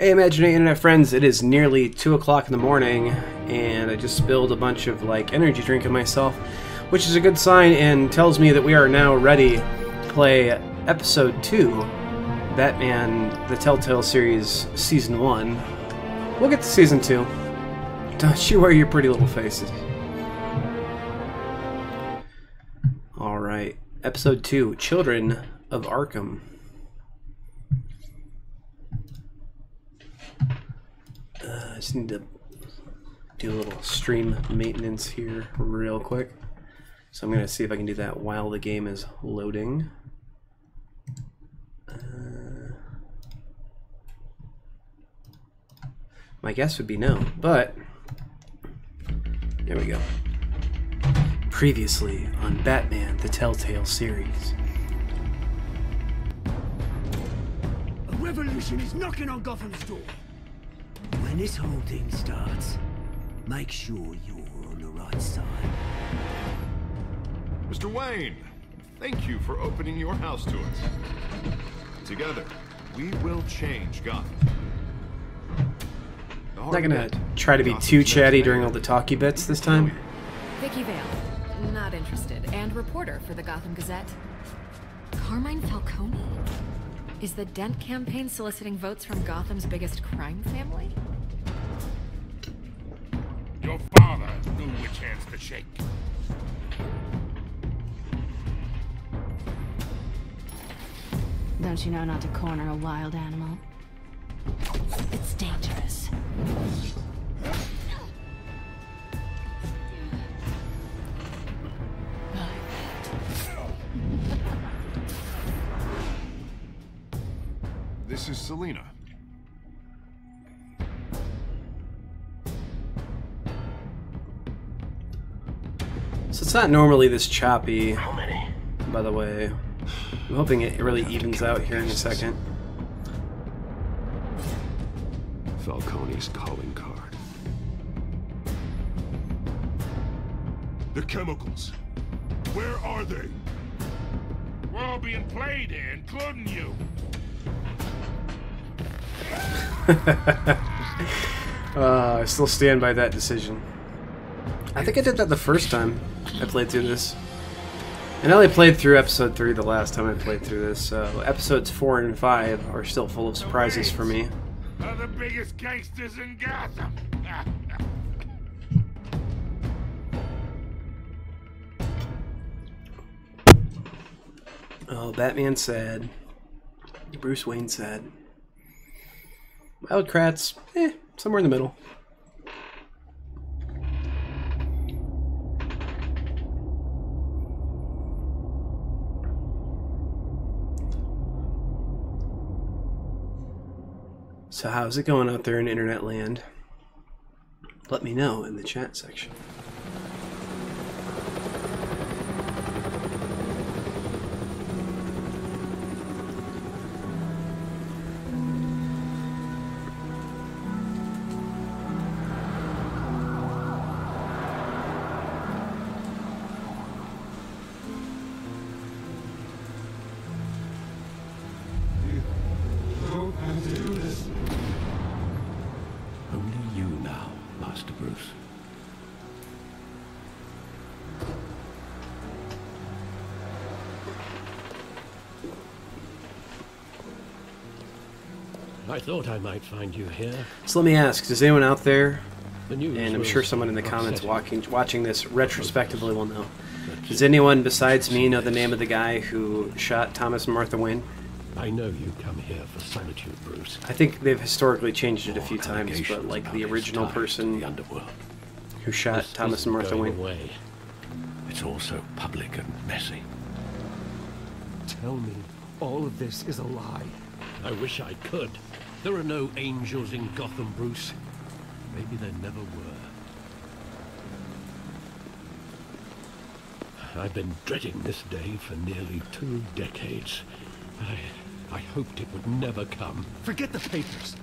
Hey imaginary internet friends, it is nearly 2 o'clock in the morning and I just spilled a bunch of energy drink on myself, which is a good sign and tells me that we are now ready to play episode 2, Batman the Telltale series season 1. We'll get to season 2. Don't you worry your pretty little faces. Alright, episode 2, Children of Arkham. I just need to do a little stream maintenance here real quick. So I'm going to see if I can do that while the game is loading. My guess would be no, but there we go. Previously on Batman the Telltale series. A revolution is knocking on Gotham's door. When this whole thing starts, make sure you're on the right side. Mr. Wayne, thank you for opening your house to us. Together, we will change Gotham. I'm not gonna try to be too chatty during all the talky bits this time. Vicky Vale, not interested, and reporter for the Gotham Gazette. Carmine Falcone? Is the Dent campaign soliciting votes from Gotham's biggest crime family? Your father knew which hands to shake. Don't you know not to corner a wild animal? It's dangerous. This is Selina. So it's not normally this choppy, by the way. I'm hoping it really evens out here in a second. Falcone's calling card. The chemicals. Where are they? We're all being played here, including you. I still stand by that decision. I think I did that the first time I played through this. And I only played through episode 3 the last time I played through this, so episodes 4 and 5 are still full of surprises for me. Are the biggest gangsters in Gotham. Oh, Batman sad. Bruce Wayne sad. Wild Kratz, somewhere in the middle. So how's it going out there in internet land? Let me know in the chat section. I thought I might find you here. So let me ask, does anyone out there, The news and I'm was sure someone in the comments upsetting. watching this retrospectively will know, does anyone besides me know the name of the guy who shot Thomas and Martha Wayne? I know you come here for solitude, Bruce. I think they've historically changed it a few times, but like the original person The underworld. who shot This Thomas and isn't Martha going Wayne. away. It's also public and messy. Tell me, all of this is a lie. I wish I could. There are no angels in Gotham, Bruce. Maybe there never were. I've been dreading this day for nearly 2 decades. I hoped it would never come. Forget the papers.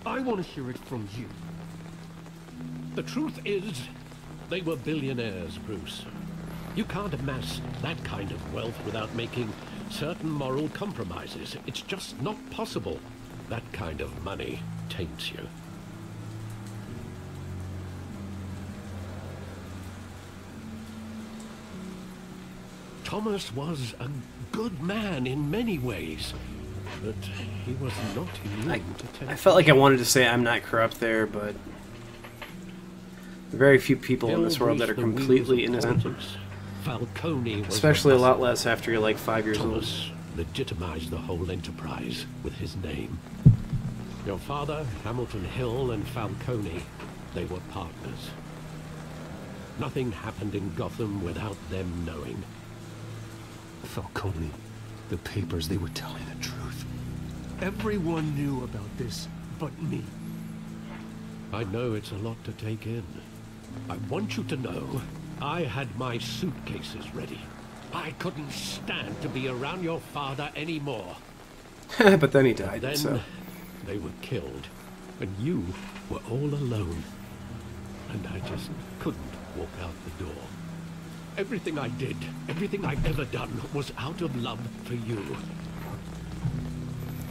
I want to hear it from you. The truth is, they were billionaires, Bruce. You can't amass that kind of wealth without making certain moral compromises. It's just not possible. That kind of money taints you. Thomas was a good man in many ways, but he was not immune to temptation. I felt like I wanted to say I'm not corrupt there, but very few people in this world that are completely innocent. Falcone was Especially a lot less after you're like 5 years old. Thomas legitimized the whole enterprise with his name. Your father, Hamilton Hill, and Falcone, they were partners. Nothing happened in Gotham without them knowing. Falcone, the papers, they were telling the truth. Everyone knew about this but me. I know it's a lot to take in. I want you to know, I had my suitcases ready. I couldn't stand to be around your father anymore. But then he died, Then so... they were killed, and you were all alone. And I just couldn't walk out the door. Everything I did, everything I've ever done, was out of love for you.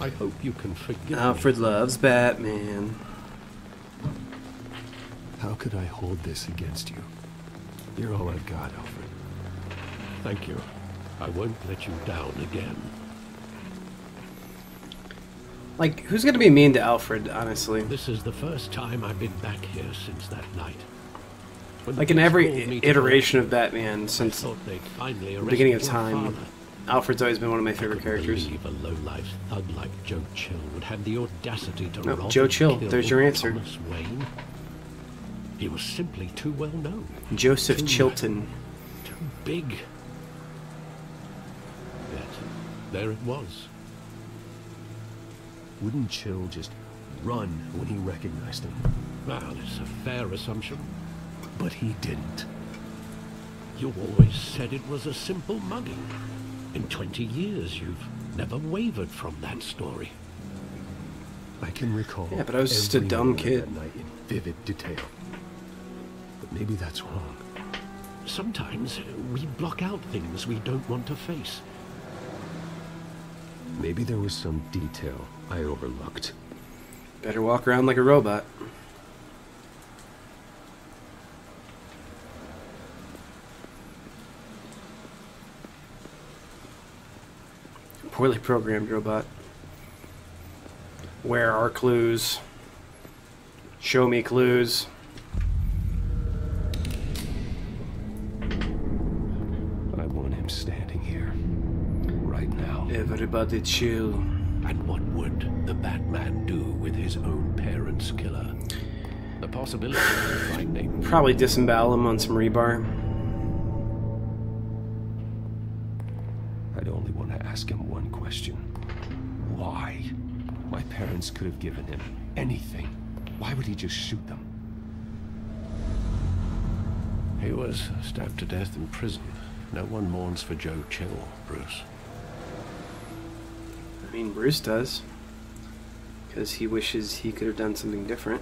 I hope you can forgive Alfred me. loves Batman. How could I hold this against you? You're all I've got, Alfred. Thank you. I won't let you down again. Like, who's gonna be mean to Alfred, honestly? This is the first time I've been back here since that night. When the Like, in police every called me to iteration work, of Batman I since thought they'd finally the arrested beginning of your time, father. Alfred's always been one of my favorite I couldn't characters. believe a low-life thug like Joe Chill would have the audacity to No, rob Joe and Chill, kill there's your answer. Thomas Wayne. He was simply too well known. Joseph Too- Chilton. Too big. Yet, there it was. Wouldn't Chill just run when he recognized him? Well, it's a fair assumption. But he didn't. You always said it was a simple mugging. In 20 years, you've never wavered from that story. I can recall. Yeah, but I was just a every dumb moment of kid. that night in vivid detail. But maybe that's wrong. Sometimes we block out things we don't want to face. Maybe there was some detail I overlooked. Better walk around like a robot. Poorly programmed robot. Where are clues? Show me clues. I want him standing here. Right now. Everybody chill. And what would the Batman do with his own parents' killer? The possibility is frightening. Probably disembowel him on some rebar. I'd only want to ask him one question. Why? My parents could have given him anything. Why would he just shoot them? He was stabbed to death in prison. No one mourns for Joe Chill, Bruce. I mean, Bruce does. Because he wishes he could have done something different.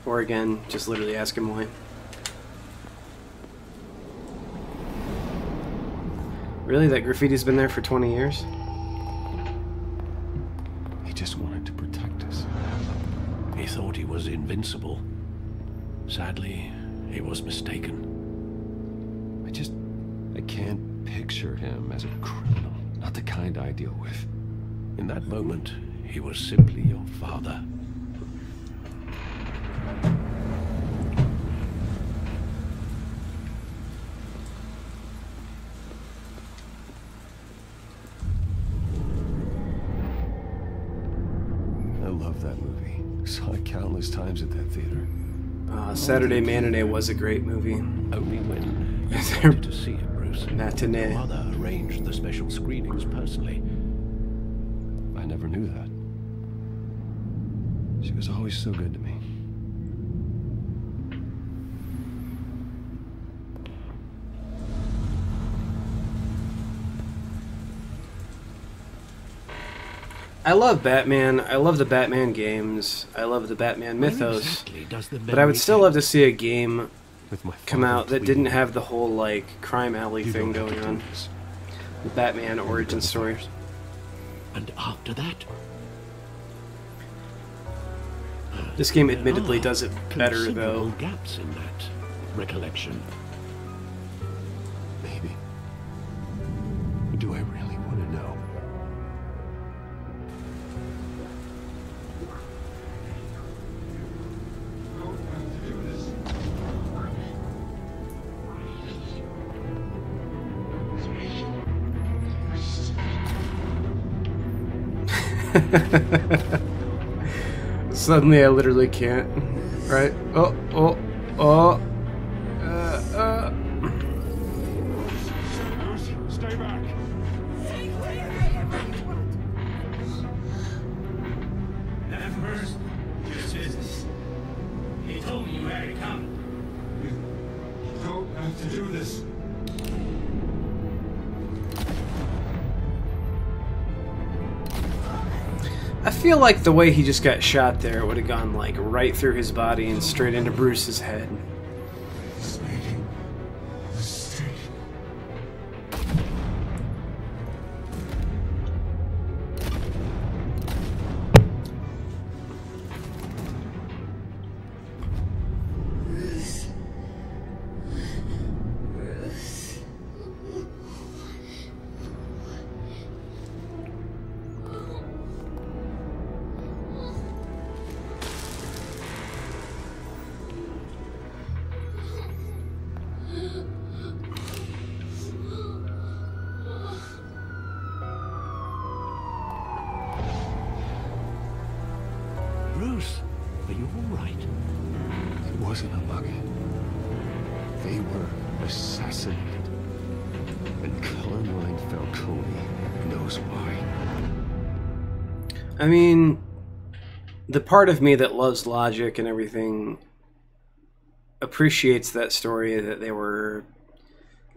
Or again, just literally ask him why. Really? That graffiti's been there for 20 years? He just wanted to protect us. He thought he was invincible. Sadly, he was mistaken. I can't picture him as a criminal. Not the kind I deal with. In that moment, he was simply your father. I love that movie. Saw it countless times at that theater. Saturday Matinee was a great movie. Only when you wanted to see it, Bruce. Matinee. Your mother arranged the special screenings personally. I never knew that. She was always so good to me. I love Batman. I love the Batman games. I love the Batman mythos. Exactly does the But I would still love to see a game With my come father out that pleading, didn't have the whole, like, crime alley "You thing don't have going to on. do this." The Batman origin story. And after that? This game admittedly does it better, though. Gaps in that recollection. Maybe. Do I really want to know? Suddenly I literally can't. Right? Oh. Stay back. At first, just business. He told me you had to come. You don't have to do this. I feel like the way he just got shot there would have gone like right through his body and straight into Bruce's head. Bruce, are you all right? It wasn't a mug. They were assassinated. And Carmine Falcone knows why. I mean, the part of me that loves logic and everything appreciates that story that they were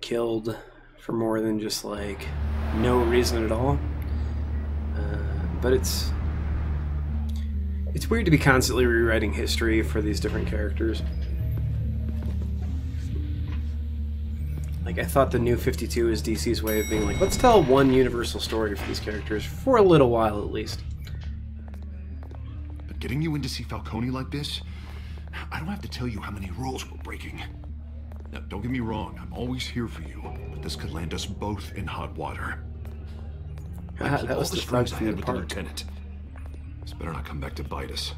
killed for more than just like no reason at all. But it's weird to be constantly rewriting history for these different characters. Like, I thought the New 52 is DC's way of being like, let's tell one universal story for these characters for a little while at least. But getting you in to see Falcone like this, I don't have to tell you how many rules we're breaking. Now, don't get me wrong, I'm always here for you, but this could land us both in hot water. That was the friends I from had the with the park. lieutenant. This better not come back to bite us.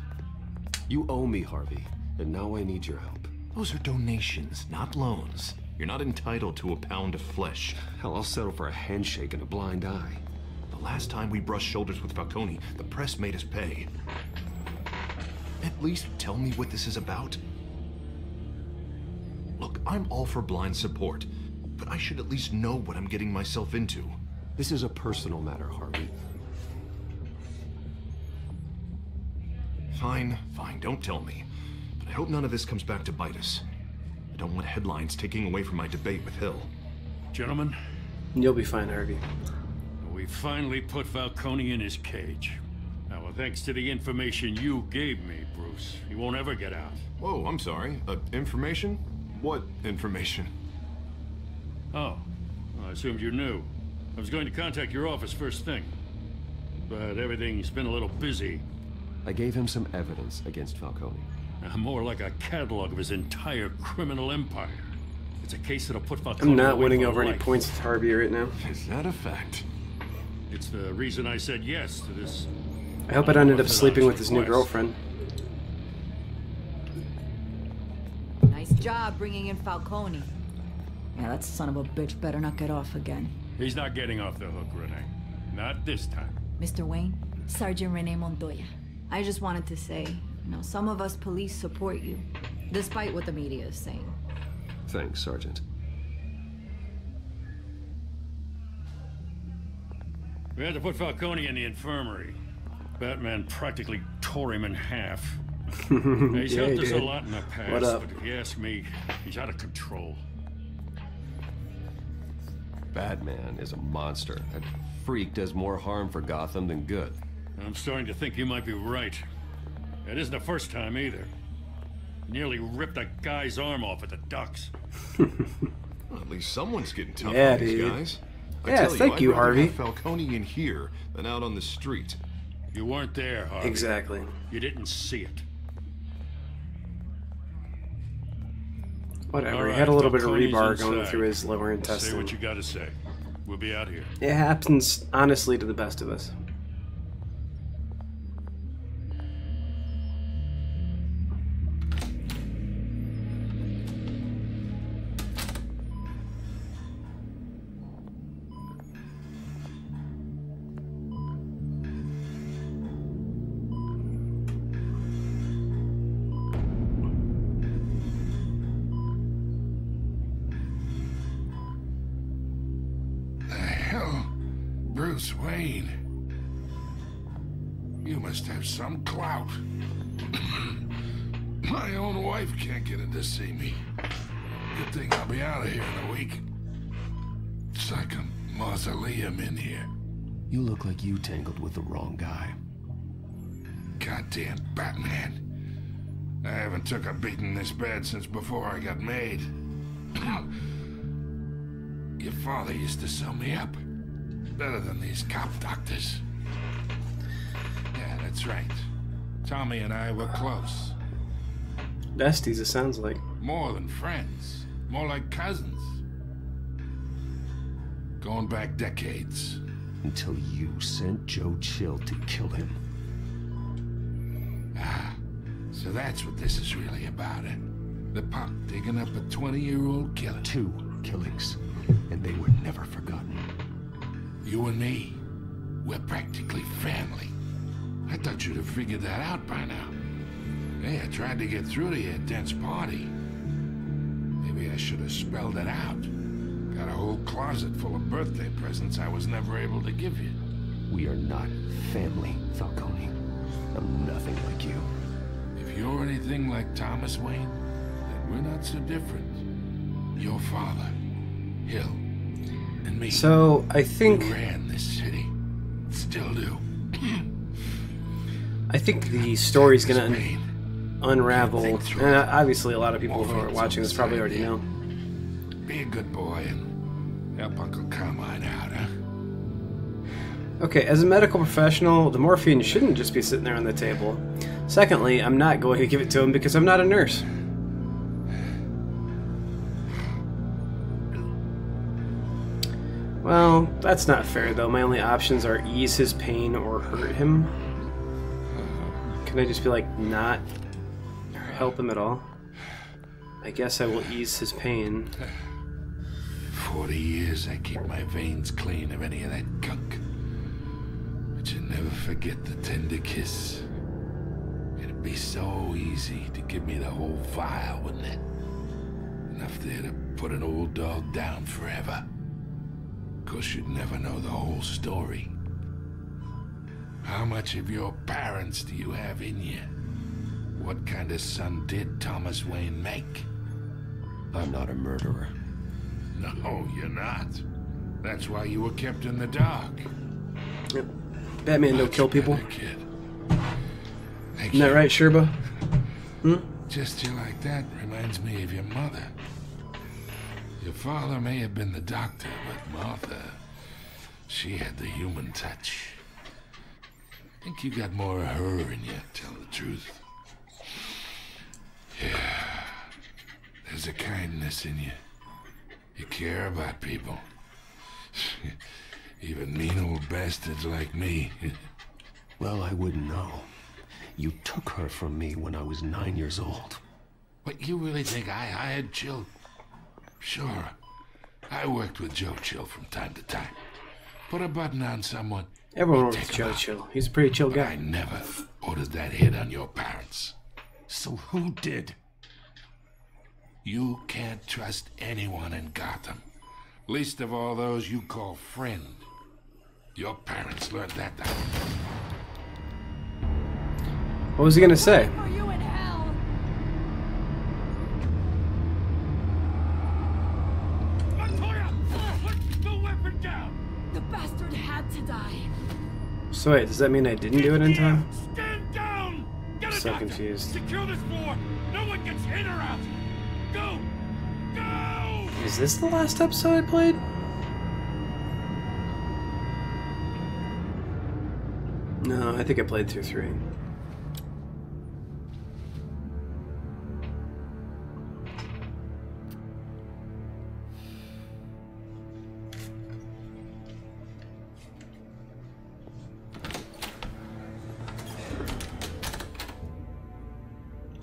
You owe me, Harvey, and now I need your help. Those are donations, not loans. You're not entitled to a pound of flesh. Hell, I'll settle for a handshake and a blind eye. The last time we brushed shoulders with Falcone, the press made us pay. At least tell me what this is about. Look, I'm all for blind support, but I should at least know what I'm getting myself into. This is a personal matter, Harvey. Fine, don't tell me. But I hope none of this comes back to bite us. I don't want headlines taking away from my debate with Hill. Gentlemen, You'll be fine, Harvey. we finally put Falcone in his cage. Now, thanks to the information you gave me, Bruce, he won't ever get out. Whoa, I'm sorry. Information? What information? Oh, well, I assumed you knew. I was going to contact your office first thing. But everything's been a little busy. I gave him some evidence against Falcone. More like a catalog of his entire criminal empire. It's a case that'll put Falcone I'm not away winning for over any life. points with Harvey right now. Is that a fact? It's the reason I said yes to this. I hope it ended up sleeping with his new girlfriend. Nice job bringing in Falcone. Yeah, that son of a bitch better not get off again. He's not getting off the hook, Renee. Not this time. Mr. Wayne, Sergeant Renee Montoya. I just wanted to say, some of us police support you, despite what the media is saying. Thanks, Sergeant. We had to put Falcone in the infirmary. Batman practically tore him in half. He's Yeah, helped he us a did. lot in the past, What up? but if you ask me, he's out of control. Batman is a monster. That freak does more harm for Gotham than good. I'm starting to think you might be right. It isn't the first time either. Nearly ripped a guy's arm off at the docks. Well, at least someone's getting tough Yeah, on these dude. guys. Yeah, thank you, Harvey. I'd rather have Falcone in here than out on the street. You weren't there, Harvey. Exactly. You didn't see it. Whatever. Right, He had a little bit of Falcone's rebar going inside. through his lower Say intestine. what you gotta say. We'll be out here. It happens, honestly, to the best of us. Bruce Wayne. You must have some clout. My own wife can't get in to see me. Good thing I'll be out of here in a week. It's like a mausoleum in here. You look like you tangled with the wrong guy. Goddamn Batman. I haven't took a beating this bad since before I got made. Your father used to sew me up. Better than these cop doctors. Yeah, that's right. Tommy and I were close. Besties, it sounds like. More than friends. More like cousins. Going back decades. Until you sent Joe Chill to kill him. Ah, so that's what this is really about, eh? The punk digging up a 20-year-old killer. 2 killings, and they were never forgotten. You and me, we're practically family. I thought you'd have figured that out by now. Hey, I tried to get through to you at Dent's party. Maybe I should have spelled it out. Got a whole closet full of birthday presents I was never able to give you. We are not family, Falcone. I'm nothing like you. If you're anything like Thomas Wayne, then we're not so different. Your father, Hill, and me. So, I think... We ran this city. Still do. I think the story's gonna unravel. And obviously a lot of people who are watching this probably already know. Be a good boy and help Uncle Carmine out, huh? Okay, as a medical professional, the morphine shouldn't just be sitting there on the table. Secondly, I'm not going to give it to him because I'm not a nurse. Well, that's not fair though. My only options are ease his pain or hurt him. Can I just be like, not help him at all? I guess I will ease his pain. 40 years I keep my veins clean of any of that gunk. But you never forget the tender kiss. It'd be so easy to give me the whole vial, wouldn't it? Enough there to put an old dog down forever. Of course, you'd never know the whole story. How much of your parents do you have in you? What kind of son did Thomas Wayne make? I'm not a murderer. No, you're not. That's why you were kept in the dark. Yep. Batman don't kill people. Kid. Isn't that right, Sherba? Hmm? Gesture like that reminds me of your mother. Your father may have been the doctor, but Martha, she had the human touch. I think you got more of her in you, to tell the truth. Yeah, there's a kindness in you. You care about people. Even mean old bastards like me. Well, I wouldn't know. You took her from me when I was 9 years old. What, you really think I hired Chill? Sure. I worked with Joe Chill from time to time. Put a button on someone. Everyone works with Joe Chill. He's a pretty chill guy. I never ordered that hit on your parents. So who did? You can't trust anyone in Gotham. Least of all those you call friend. Your parents learned that. What was he gonna say? Are you in hell? Montoya! Put the weapon down! The bastard had to die. So wait, does that mean I didn't do it in time? Stand down! Get a So doctor. confused. Secure this floor! No one gets in or out! Go! Go! Is this the last episode I played? No, I think I played through 3.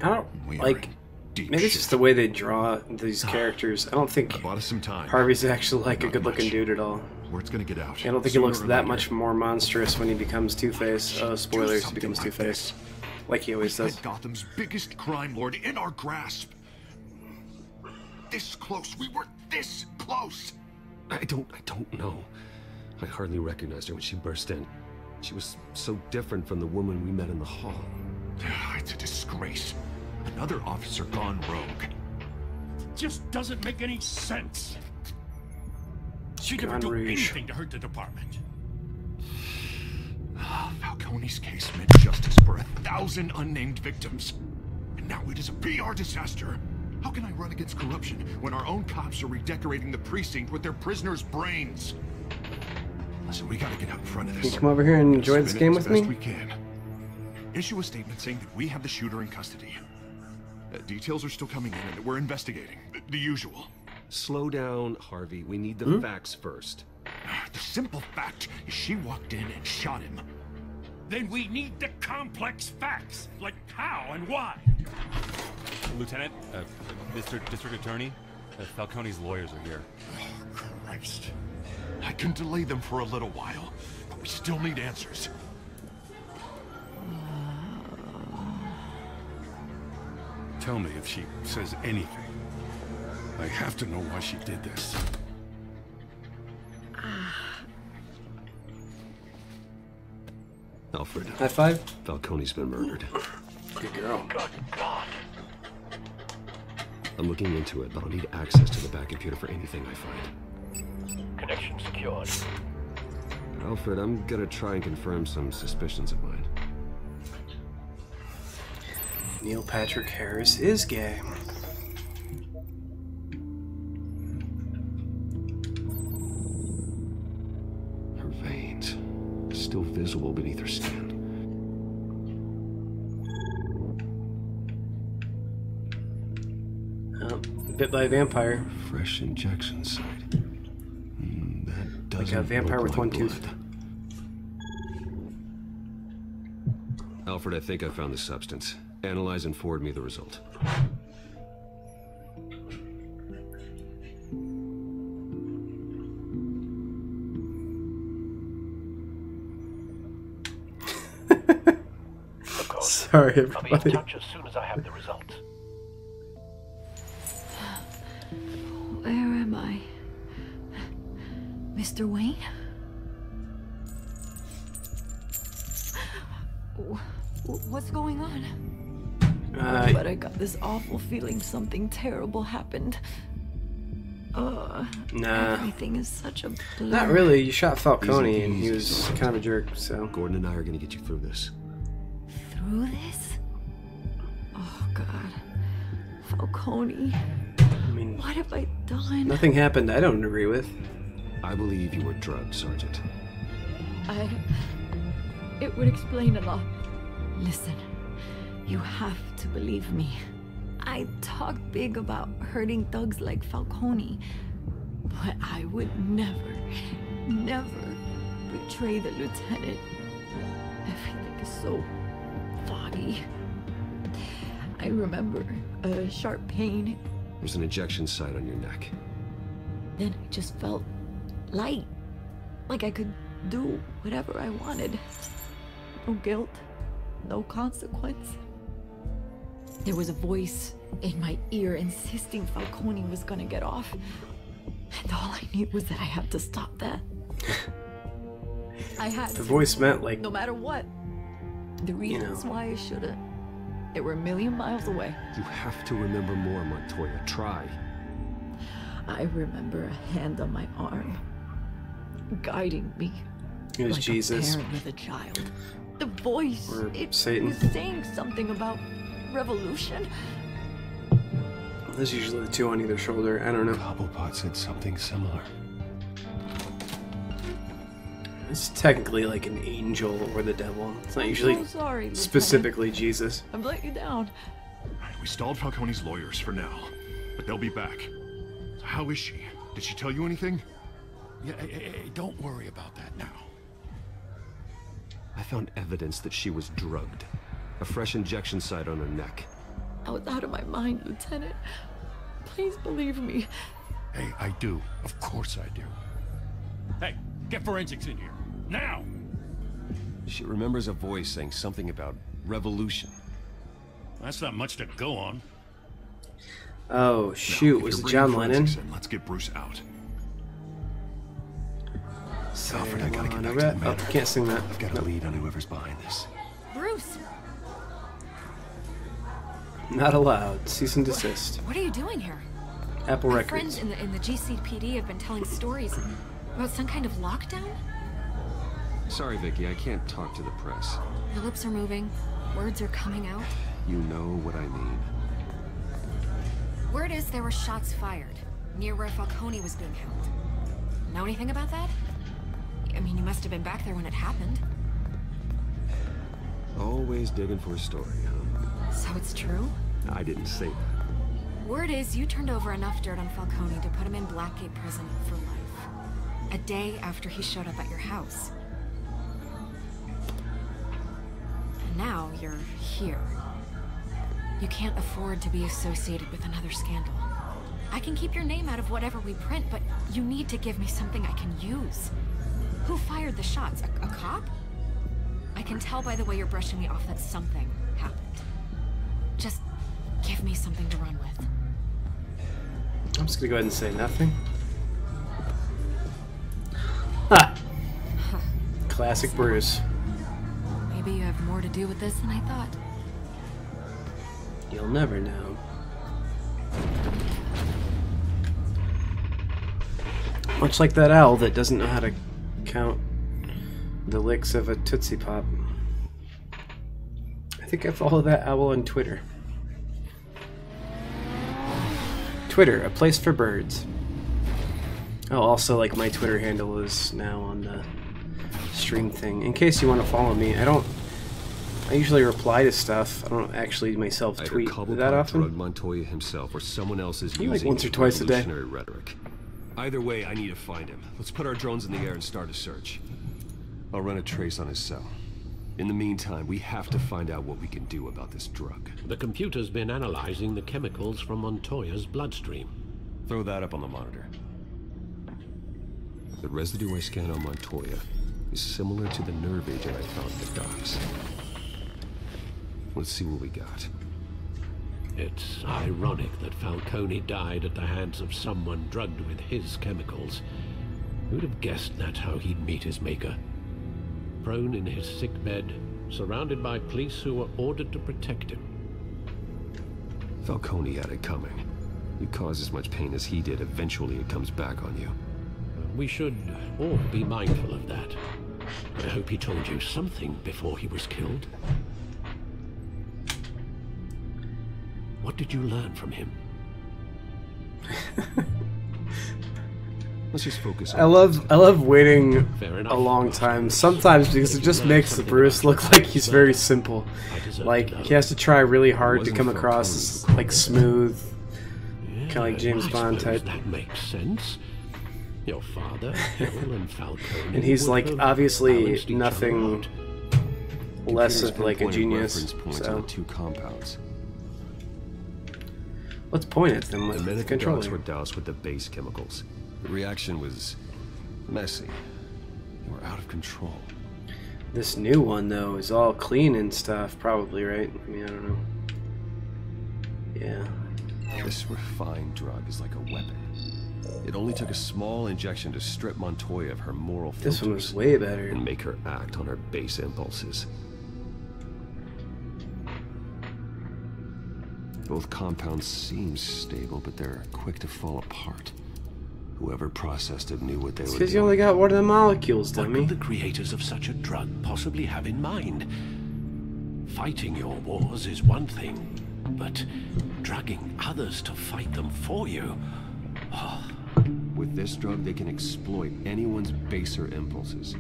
I don't like. Maybe it's just the way they draw these characters. I don't think Harvey's actually like a good-looking dude at all. Word's gonna get out. I don't think he looks that much more monstrous when he becomes Two-Face. Oh, spoilers! He becomes Two-Face, like he always does. Gotham's biggest crime lord in our grasp. This close. We were this close. I don't know. I hardly recognized her when she burst in. She was so different from the woman we met in the hall. It's a disgrace. Another officer gone rogue. Just doesn't make any sense. She never do anything to hurt the department. Falcone's case meant justice for 1,000 unnamed victims. And now it is a PR disaster. How can I run against corruption when our own cops are redecorating the precinct with their prisoners' brains? Listen, we gotta get out in front of this. Can you come over here and enjoy this game with me? We can. Issue a statement saying that we have the shooter in custody. Details are still coming in and that we're investigating. The usual. Slow down, Harvey. We need the facts first. The simple fact is she walked in and shot him. Then we need the complex facts, like how and why. Lieutenant, Mr. District Attorney, Falcone's lawyers are here. Oh, Christ. I can delay them for a little while, but we still need answers. Tell me if she says anything. I have to know why she did this. Alfred. High five. Falcone's been murdered. Good girl. Good God. I'm looking into it, but I'll need access to the back computer for anything I find. Connection secured. Alfred, I'm gonna try and confirm some suspicions of mine. Neil Patrick Harris is gay. Her veins, still visible beneath her skin. Bit by a vampire. Fresh injection site. That doesn't like a vampire with one tooth. Alfred, I think I found the substance. Analyze and forward me the result. Sorry, everybody. I'll be in touch as soon as I have the results. Where am I? Mr. Wayne? What's going on? But I got this awful feeling something terrible happened. Nah. Everything is such a blur. Not really. You shot Falcone and he was kind of a jerk, so. Gordon and I are gonna get you through this. Through this? Oh, God. Falcone. I mean, what have I done? Nothing happened I don't agree with. I believe you were drugged, Sergeant. It would explain a lot. Listen, you have to believe me. I talk big about hurting thugs like Falcone, but I would never betray the lieutenant. Everything is so foggy. I remember a sharp pain. There's an injection site on your neck. Then I just felt light, like I could do whatever I wanted. No guilt, no consequence. There was a voice in my ear insisting Falcone was gonna get off. And all I knew was that I had to stop that. I had the voice meant like, no matter what. The reasons why I shouldn't, they were a million miles away. You have to remember more, Montoya. Try. I remember a hand on my arm, guiding me. It was like Jesus. A parent with a child. The voice, it Satan. was saying something about revolution. There's usually the two on either shoulder. I don't know. Cobblepot said something similar. It's technically like an angel or the devil. It's not usually so sorry, Lieutenant. specifically Jesus. I've let you down. We stalled Falcone's lawyers for now, but they'll be back. So how is she? Did she tell you anything? Yeah, hey, don't worry about that now. I found evidence that she was drugged. A fresh injection site on her neck. I was out of my mind, Lieutenant. Please believe me. Hey, I do. Of course I do. Hey, get forensics in here. Now! She remembers a voice saying something about revolution. That's not much to go on. Oh shoot, was it John Lennon? Let's get Bruce out. Alfred, I gotta get back to the manor. Oh, can't sing that. I've got a lead on whoever's behind this. Bruce! Not allowed. Cease and desist. What are you doing here? Apple My Records. friends in the GCPD have been telling stories about some kind of lockdown. Sorry, Vicky, I can't talk to the press. Your lips are moving. Words are coming out. You know what I mean. Word is there were shots fired near where Falcone was being held. Know anything about that? I mean, you must have been back there when it happened. Always digging for a story, huh? So it's true? I didn't say that. Word is you turned over enough dirt on Falcone to put him in Blackgate Prison for life. A day after he showed up at your house. And now you're here. You can't afford to be associated with another scandal. I can keep your name out of whatever we print, but you need to give me something I can use. Who fired the shots? A cop? I can tell by the way you're brushing me off that something happened. Just give me something to run with. I'm just gonna go ahead and say nothing. Ha! Classic Bruce. Maybe you have more to do with this than I thought. You'll never know. Much like that owl that doesn't know how to count the licks of a Tootsie Pop. I think I follow that owl on Twitter. Twitter, a place for birds. Oh, also, like, my Twitter handle is now on the stream thing. In case you want to follow me, I usually reply to stuff. I don't actually myself tweet that often. Drugged Montoya himself, or someone else is using like once or twice a day. revolutionary rhetoric. Either way, I need to find him. Let's put our drones in the air and start a search. I'll run a trace on his cell. In the meantime, we have to find out what we can do about this drug. The computer's been analyzing the chemicals from Montoya's bloodstream. Throw that up on the monitor. The residue I scanned on Montoya is similar to the nerve agent I found in the docks. Let's see what we got. It's ironic that Falcone died at the hands of someone drugged with his chemicals. Who'd have guessed that's how he'd meet his maker? Prone in his sickbed, surrounded by police who were ordered to protect him. Falcone had it coming. You cause as much pain as he did, eventually it comes back on you. We should all be mindful of that. I hope he told you something before he was killed. What did you learn from him? Let's just focus on I love waiting a long time sometimes because it just makes the Bruce look like he's very simple. Like he has to try really hard to come across as like smooth, kind of like James Bond type. That makes sense. Your father, Hill, and Falcone. And he's like obviously nothing less of like a genius. So two compounds. Let's point at them with The men the at the docks were controller. doused with the base chemicals. The reaction was messy. They were out of control. This new one though is all clean and stuff, probably, right? I mean, I don't know. Yeah. This refined drug is like a weapon. It only took a small injection to strip Montoya of her moral filters. This one was way better. And make her act on her base impulses. Both compounds seem stable, but they're quick to fall apart. Whoever processed it knew what they were doing. Because you only got one of the molecules, What dummy. could the creators of such a drug possibly have in mind? Fighting your wars is one thing, but drugging others to fight them for you... Oh. With this drug, they can exploit anyone's baser impulses.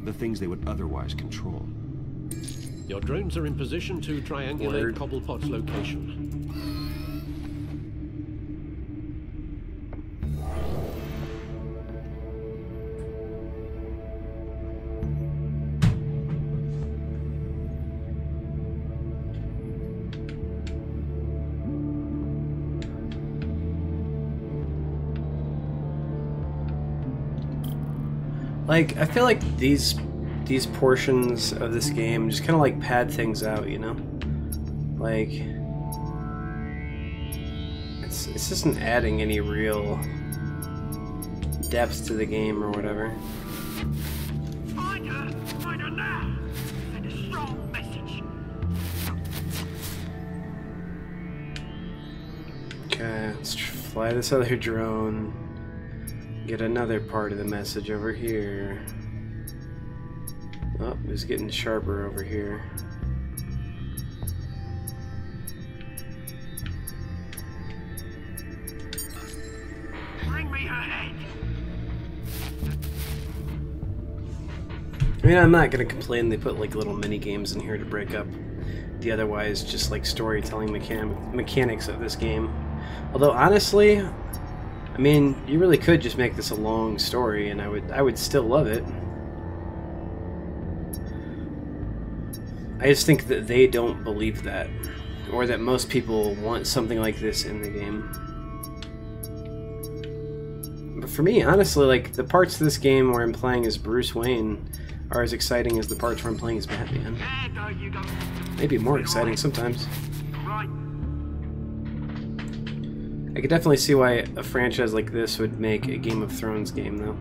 the things they would otherwise control. Your drones are in position to triangulate Cobblepot's location. Like, I feel like these portions of this game just kind of like pad things out, you know? Like, it's isn't adding any real depth to the game or whatever. Find her now! Send a strong message. Okay, let's fly this other drone. Get another part of the message over here. Oh, it's getting sharper over here. Bring me her head. I mean, I'm not gonna complain they put like little mini games in here to break up the otherwise just like storytelling mechanics of this game. Although honestly, I mean, you really could just make this a long story, and I would still love it. I just think that they don't believe that, or that most people want something like this in the game. But for me, honestly, like the parts of this game where I'm playing as Bruce Wayne are as exciting as the parts where I'm playing as Batman. Maybe more exciting sometimes. I could definitely see why a franchise like this would make a Game of Thrones game, though.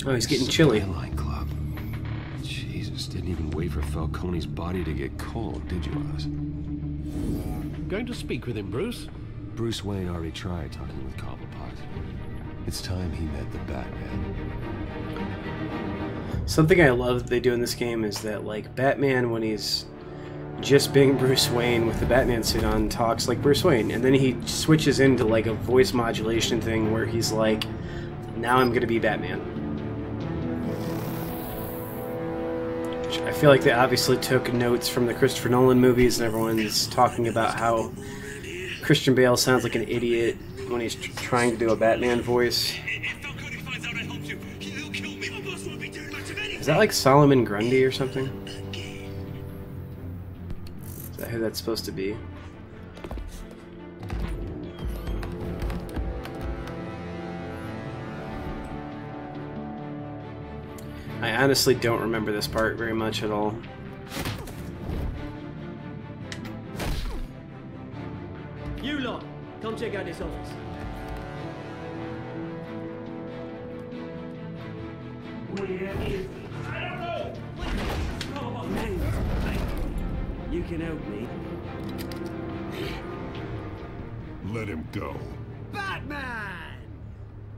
Oh, he's getting chilly. Skyline Club. Jesus, didn't even wait for Falcone's body to get cold, did you, Oz? Going to speak with him, Bruce? Bruce Wayne already tried talking with Cobblepot. It's time he met the Batman. Something I love that they do in this game is that, like, Batman, when he's just being Bruce Wayne with the Batman suit on, talks like Bruce Wayne, and then he switches into, like, a voice modulation thing where he's like, now I'm gonna be Batman. Which I feel like they obviously took notes from the Christopher Nolan movies, and everyone's talking about how Christian Bale sounds like an idiot when he's trying to do a Batman voice. Is that like Solomon Grundy or something? Is that who that's supposed to be? I honestly don't remember this part very much at all. You lot, come check out this office. You can help me. Let him go. Batman!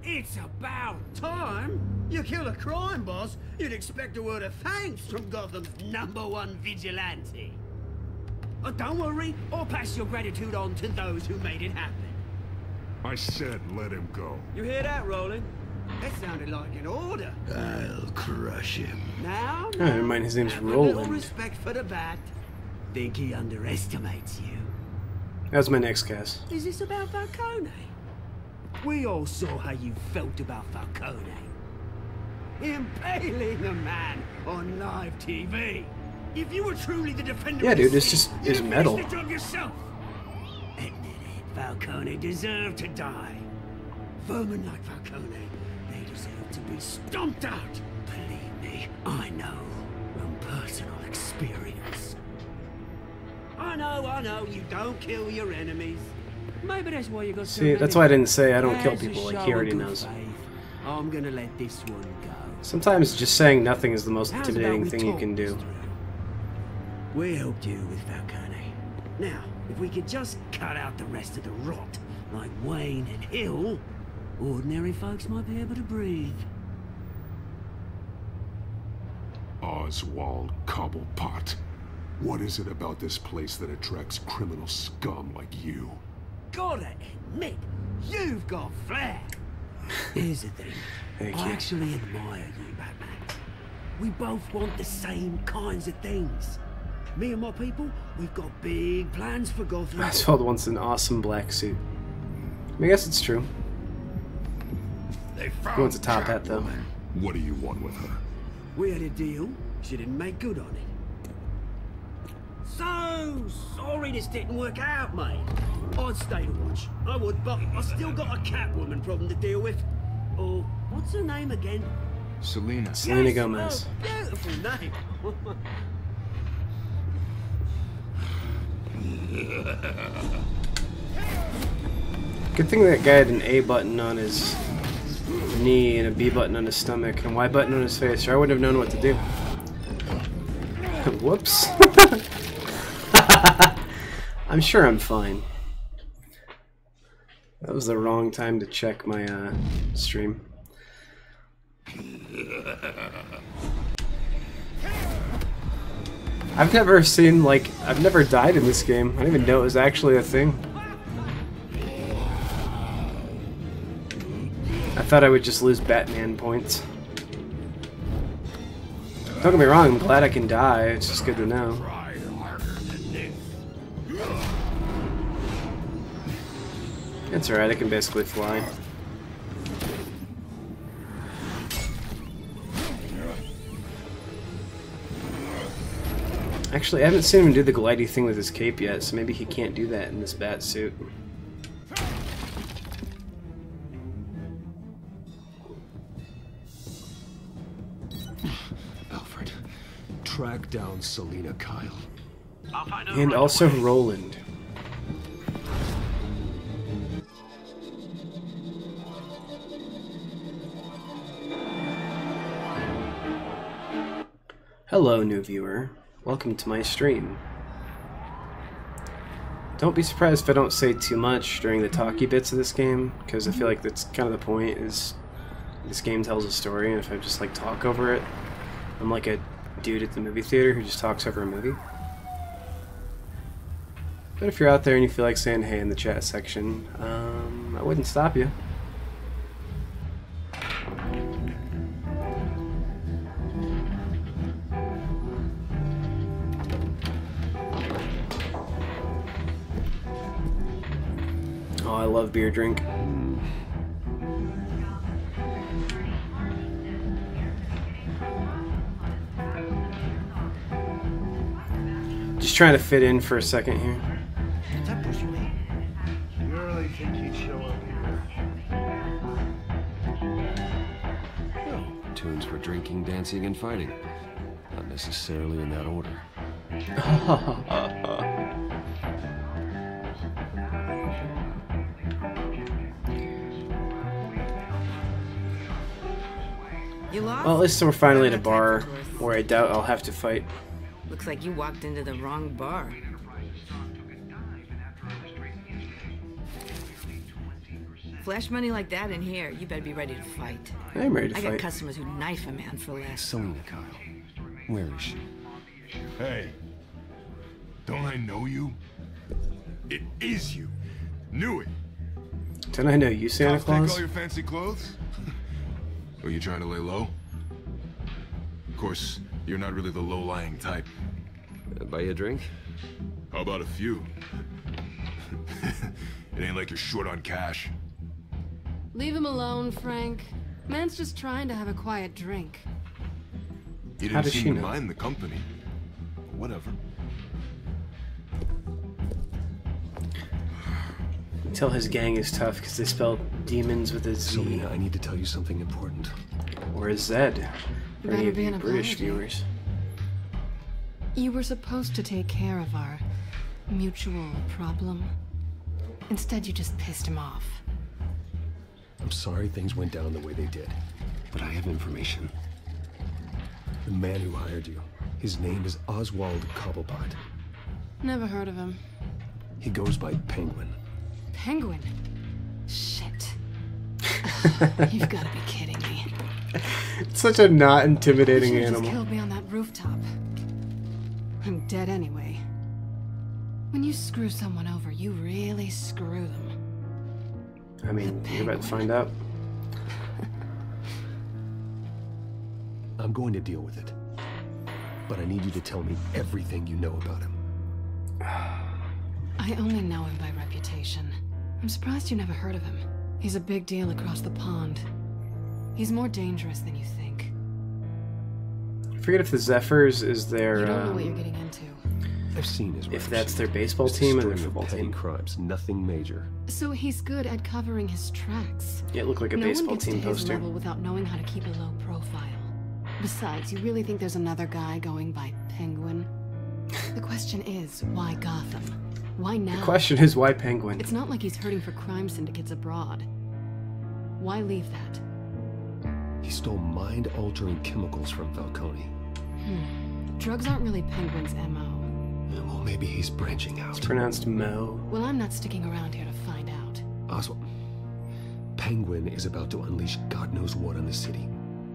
It's about time. You kill a crime boss, you'd expect a word of thanks from Gotham's #1 vigilante. Oh, don't worry, I'll pass your gratitude on to those who made it happen. I said let him go. You hear that, Roland? That sounded like an order. I'll crush him. Now, Oh, never mind, his name's have a little Roland. respect for the Bat. Think he underestimates you. That was my next guess. Is this about Falcone? We all saw how you felt about Falcone. Impaling a man on live TV. If you were truly the defender of Yeah, dude, the it's city, just you'd it's have metal. finished the job yourself. Admit it, Falcone deserved to die. Vermin like Falcone, they deserve to be stomped out. Believe me, I know from personal experience. I know, you don't kill your enemies. Maybe that's why you got so See, many. that's why I didn't say I don't kill As a people, like show he of already good knows. faith, I'm gonna let this one go. Sometimes just saying nothing is the most How's intimidating about we thing you talk can this do. through? We helped you with Falcone. Now, if we could just cut out the rest of the rot, like Wayne and Hill, ordinary folks might be able to breathe. Oswald Cobblepot. What is it about this place that attracts criminal scum like you? Gotta admit, You've got flair. Here's the thing. Thank I you. actually admire you, Batman. We both want the same kinds of things. Me and my people, we've got big plans for Gotham. Oswald wants an awesome black suit. I guess it's true. They He wants a top hat, though. What do you want with her? We had a deal. She didn't make good on it. So sorry this didn't work out, mate. I'd stay to watch. I would, but I still got a Catwoman problem to deal with. Oh, what's her name again? Selena. Selena Yes, Gomez. oh, beautiful name. Good thing that guy had an A button on his knee and a B button on his stomach and a Y button on his face, or I wouldn't have known what to do. Whoops. I'm sure I'm fine. That was the wrong time to check my stream. I've never seen, like, I've never died in this game. I didn't even know it was actually a thing. I thought I would just lose Batman points. Don't get me wrong, I'm glad I can die. It's just good to know. It's alright, I can basically fly. Actually, I haven't seen him do the glidey thing with his cape yet, so maybe he can't do that in this bat suit. Alfred, track down Selena Kyle. And also Roland. Hello, new viewer. Welcome to my stream. Don't be surprised if I don't say too much during the talky bits of this game, because I feel like that's kind of the point, is this game tells a story, and if I just like talk over it, I'm like a dude at the movie theater who just talks over a movie. But if you're out there and you feel like saying hey in the chat section, I wouldn't stop you. Oh, I love beer drink. Just trying to fit in for a second here. Is that pushing me? You really think he'd show up here? Tunes for drinking, dancing, and fighting. Not necessarily in that order. You lost? Well, at least we're finally at a bar where I doubt I'll have to fight. Looks like you walked into the wrong bar. Flash money like that in here, you better be ready to fight. I'm ready to I fight. got customers who knife a man for less. Selena Kyle. Where is she? Hey, don't I know you? It is you. Knew it. Don't I know you, Santa Cops take Claus? all your fancy clothes? Are you trying to lay low? Of course, you're not really the low-lying type. Buy you a drink? How about a few? It ain't like you're short on cash. Leave him alone, Frank. Man's just trying to have a quiet drink. You How didn't does she seem to know? mind the company. Whatever. Tell his gang is tough because they spell demons with a Z Selena, I need to tell you something important. or a Z. For any Better of be you an British apology. viewers. You were supposed to take care of our mutual problem. Instead, you just pissed him off. I'm sorry things went down the way they did, but I have information. The man who hired you, his name is Oswald Cobblepot. Never heard of him. He goes by Penguin. Penguin? Shit. You've got to be kidding me. It's such a not intimidating You should've just animal. killed me on that rooftop. I'm dead anyway. When you screw someone over, you really screw them. I mean, you're about to find out. I'm going to deal with it. But I need you to tell me everything you know about him. I only know him by reputation. I'm surprised you never heard of him. He's a big deal across the pond. He's more dangerous than you think. I forget if the Zephyrs is their... You don't know what you're getting into. I've seen his if that's their baseball team and their football team. Crimes, nothing major. So he's good at covering his tracks. Yeah, it looked like a baseball team No one gets to his poster. level without knowing how to keep a low profile. Besides, you really think there's another guy going by Penguin? The question is, why Gotham? Why now? The question is, why Penguin? It's not like he's hurting for crime syndicates abroad. Why leave that? He stole mind-altering chemicals from Falcone. Drugs aren't really Penguin's MO. Well, maybe he's branching out. It's pronounced Mo. Well, I'm not sticking around here to find out. Oswald, Penguin is about to unleash God knows what on the city.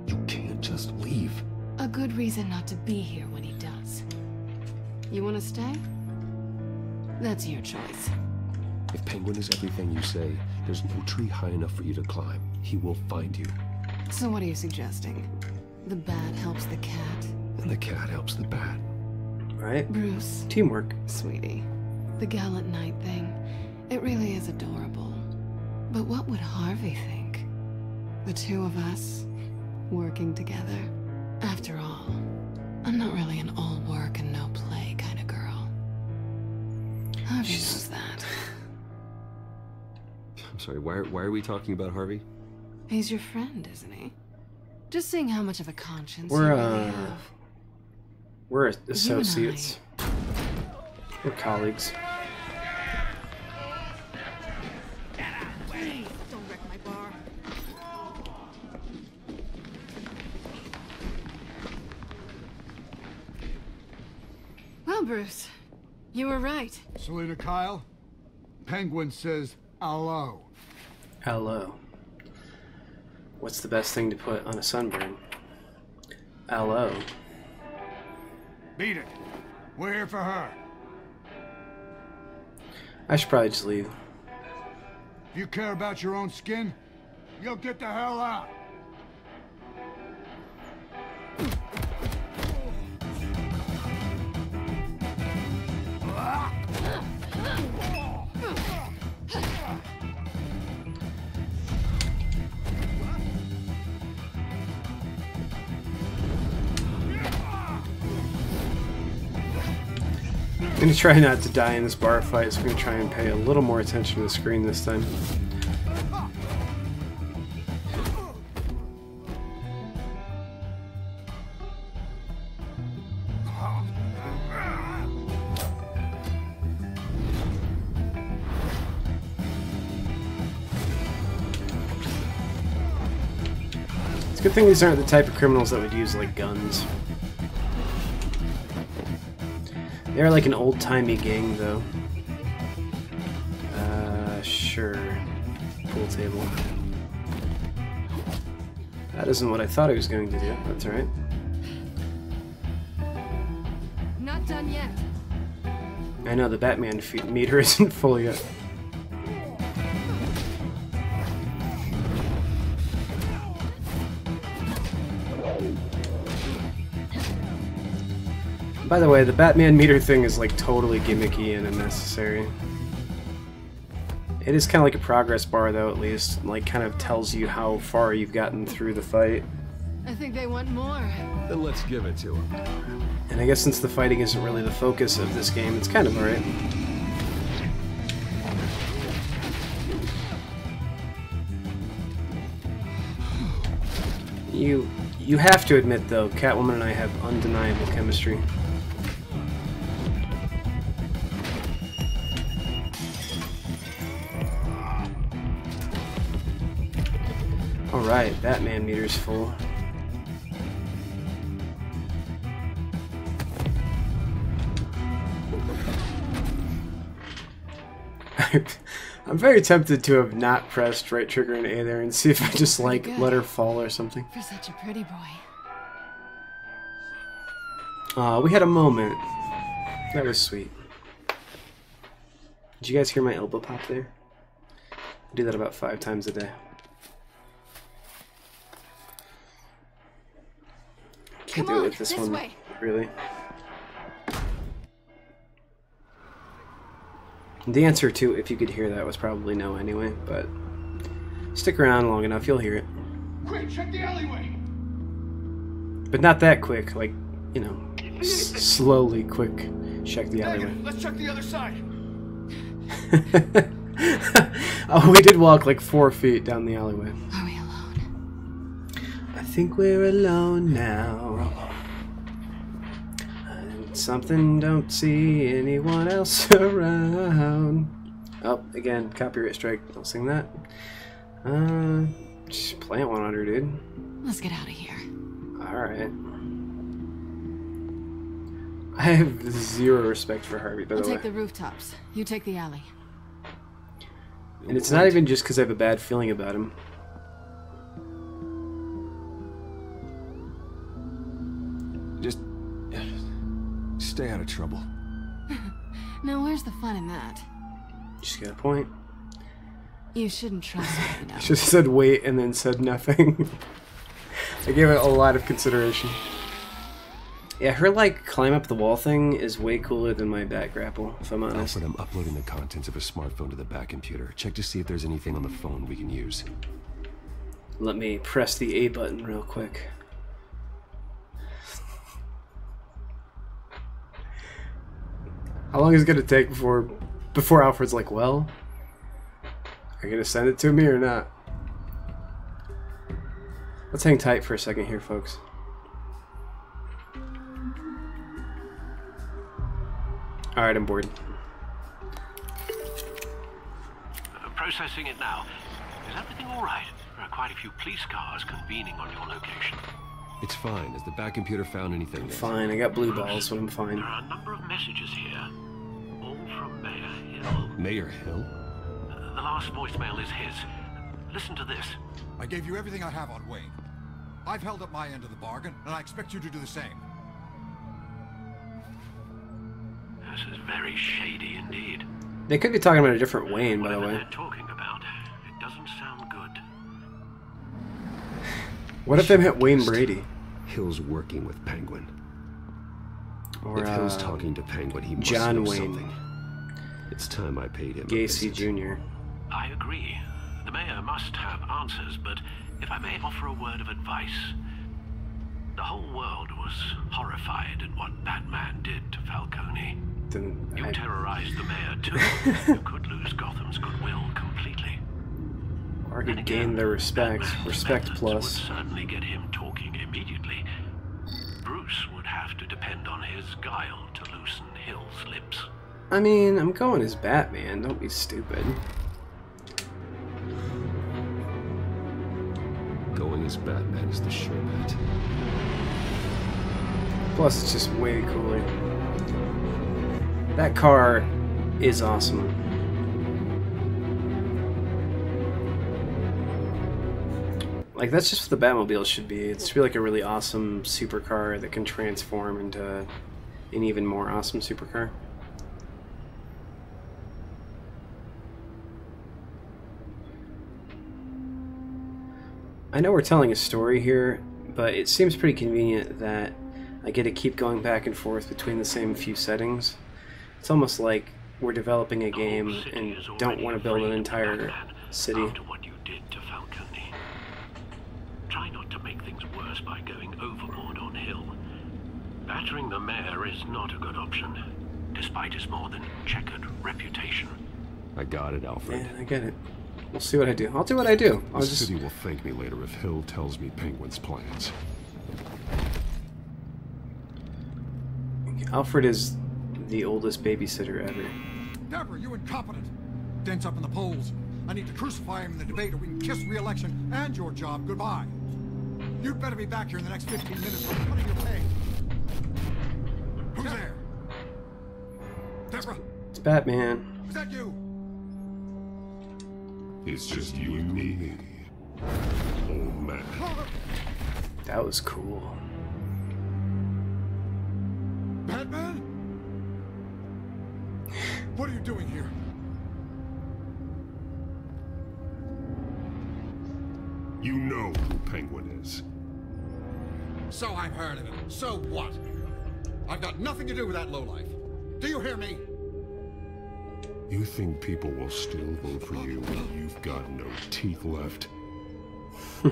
You can't just leave. A good reason not to be here when he does. You want to stay? That's your choice. If Penguin is everything you say, there's no tree high enough for you to climb. He will find you. So what are you suggesting? The bat helps the cat? And the cat helps the bat. Right? Bruce. Teamwork. Sweetie. The gallant knight thing. It really is adorable. But what would Harvey think? The two of us, working together? After all, I'm not really an all work and no play kind of girl. Harvey knows that. I'm sorry, why are we talking about Harvey? He's your friend, isn't he? Just seeing how much of a conscience We're, you really have. We're associates. We're colleagues. Don't wreck my bar. Well, Bruce, you were right. Selina Kyle, Penguin says hello. Hello. What's the best thing to put on a sunburn? Hello. Beat it. We're here for her. I should probably just leave. If you care about your own skin, you'll get the hell out. I'm gonna try not to die in this bar fight, so I'm gonna try and pay a little more attention to the screen this time. It's a good thing these aren't the type of criminals that would use, like, guns. They're like an old-timey gang, though. Sure. Pool table. That isn't what I thought I was going to do. That's alright. Not done yet. I know the Batman meter isn't full yet. By the way, the Batman meter thing is like totally gimmicky and unnecessary. It is kind of like a progress bar though, at least. Like, kind of tells you how far you've gotten through the fight. I think they want more. Then let's give it to him. And I guess since the fighting isn't really the focus of this game, it's kind of alright. You have to admit though, Catwoman and I have undeniable chemistry. Alright, Batman meter's full. I'm very tempted to have not pressed right trigger and A there and see if I just like let her fall or something. For such a pretty boy. We had a moment. That was sweet. Did you guys hear my elbow pop there? I do that about 5 times a day. Can't do it with this one, really. The answer to if you could hear that was probably no anyway, but stick around long enough, you'll hear it. Quick, check the alleyway! But not that quick, like, you know, slowly quick. Check the alleyway. Let's check the other side! Oh, we did walk like 4 feet down the alleyway. Are we alone? I think we're alone now. Something, don't see anyone else around. Oh, again, copyright strike. Don't sing that. Just plant one on her, dude. Let's get out of here. Alright. I have 0 respect for Harvey, by the way. I'll take the rooftops. You take the alley. And it's not even just because I have a bad feeling about him. Just stay out of trouble. Now, where's the fun in that? Just got a point. You shouldn't trust me, you know. I should have said wait and then said nothing. I gave it a lot of consideration. Yeah, her, like, climb up the wall thing is way cooler than my bat grapple, if I'm honest. Alfred, I'm uploading the contents of a smartphone to the back computer. Check to see if there's anything on the phone we can use. Let me press the A button real quick. How long is it gonna take before Alfred's like, well, are you gonna send it to me or not? Let's hang tight for a second here, folks. Alright, I'm bored. Processing it now. Is everything all right? There are quite a few police cars convening on your location. It's fine. Has the back computer found anything yet? Fine, I got blue balls, so I'm fine. There are a number of messages here, all from Mayor Hill. Mayor Hill? The last voicemail is his. Listen to this. I gave you everything I have on Wayne. I've held up my end of the bargain, and I expect you to do the same. This is very shady indeed. They could be talking about a different Wayne, by the way. Whatever they're talking about, it doesn't sound good. What if they meant Wayne Brady? Hill's working with Penguin. Or, if Hill's talking to Penguin, he must John know Wayne. something. It's time I paid him. Gacy Jr. I agree. The mayor must have answers, but if I may offer a word of advice. The whole world was horrified at what Batman did to Falcone. You terrorized the mayor too. You could lose Gotham's goodwill completely. Or could gain their respect. Respect plus. Would certainly get him talking immediately. Bruce would have to depend on his guile to loosen Hill's lips. I mean, I'm going as Batman. Don't be stupid. Going as Batman is the sure bet. Plus, it's just way cooler. That car is awesome. Like, that's just what the Batmobile should be. It should be like a really awesome supercar that can transform into an even more awesome supercar. I know we're telling a story here, but it seems pretty convenient that I get to keep going back and forth between the same few settings. It's almost like we're developing a game and don't want to build an entire city. After what you did to Falcone. Try not to make things worse by going overboard on Hill. Battering the mayor is not a good option, despite his more than checkered reputation. I got it, Alfred. Yeah, I get it. We'll see what I do. I'll do what I do. The city will thank me later if Hill tells me Penguin's plans. Alfred is the oldest babysitter ever. Deborah, you incompetent! Dents up in the polls. I need to crucify him in the debate or we can kiss re-election and your job goodbye. You'd better be back here in the next 15 minutes or I'm cutting your pay. Who's there? Deborah! It's Batman. Is that you? It's just you and me, old man. That was cool. Batman? What are you doing here? know who Penguin is. So I've heard of him. So what? I've got nothing to do with that lowlife. Do you hear me? You think people will still vote for you when you've got no teeth left? I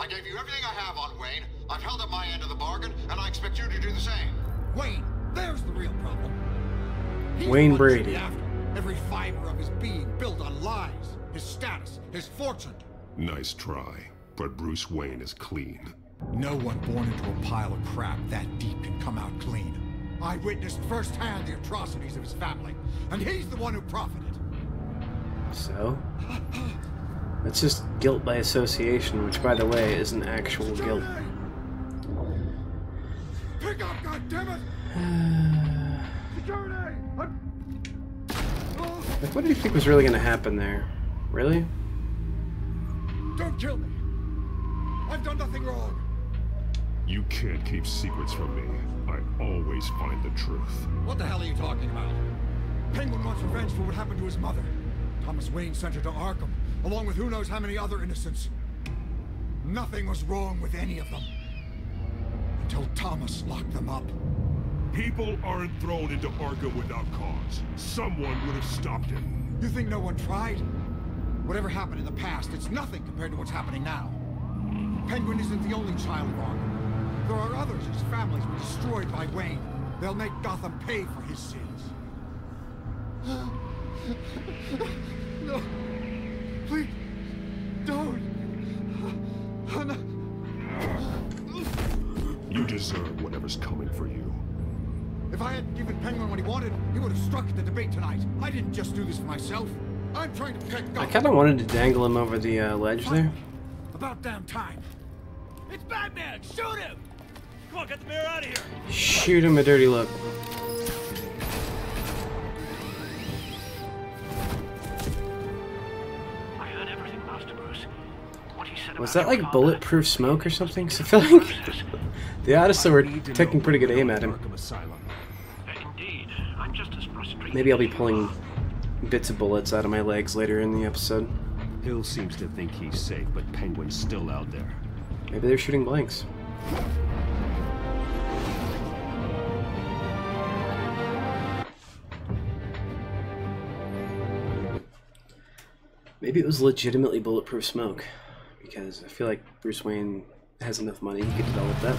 gave you everything I have on Wayne. I've held up my end of the bargain, and I expect you to do the same. Wayne, there's the real problem. He's Wayne the one you should Brady. be after. Every fiber of his being built on lies, his status, his fortune. Nice try, but Bruce Wayne is clean. No one born into a pile of crap that deep can come out clean. I witnessed firsthand the atrocities of his family, and he's the one who profited. So? That's just guilt by association, which, by the way, isn't actual guilt. Pick up, goddammit! Security! Like, what did you think was really going to happen there? Really? Don't kill me! I've done nothing wrong! You can't keep secrets from me. I always find the truth. What the hell are you talking about? Penguin wants revenge for what happened to his mother. Thomas Wayne sent her to Arkham, along with who knows how many other innocents. Nothing was wrong with any of them. Until Thomas locked them up. People aren't thrown into Arkham without cause. Someone would have stopped it. You think no one tried? Whatever happened in the past, it's nothing compared to what's happening now. Penguin isn't the only child of Arkham. There are others whose families were destroyed by Wayne. They'll make Gotham pay for his sins. No. Please. Don't. No. You deserve whatever's coming for you. If I hadn't given Penguin what he wanted, he would have struck at the debate tonight. I didn't just do this for myself. I'm trying to protect Gotham. I kind of wanted to dangle him over the ledge there. About damn time. It's Batman! Shoot him! Come on, get the mayor out of here! Shoot him a dirty look. I heard everything, Master Bruce. What he said Was about that your like father. bulletproof smoke or something? Because I feel like the Odyssey were taking pretty good aim at him. Indeed, I'm just as frustrated. Maybe I'll be pulling bits of bullets out of my legs later in the episode. Hill seems to think he's safe, but Penguin's still out there. Maybe they're shooting blanks. Maybe it was legitimately bulletproof smoke, because I feel like Bruce Wayne has enough money he could develop that.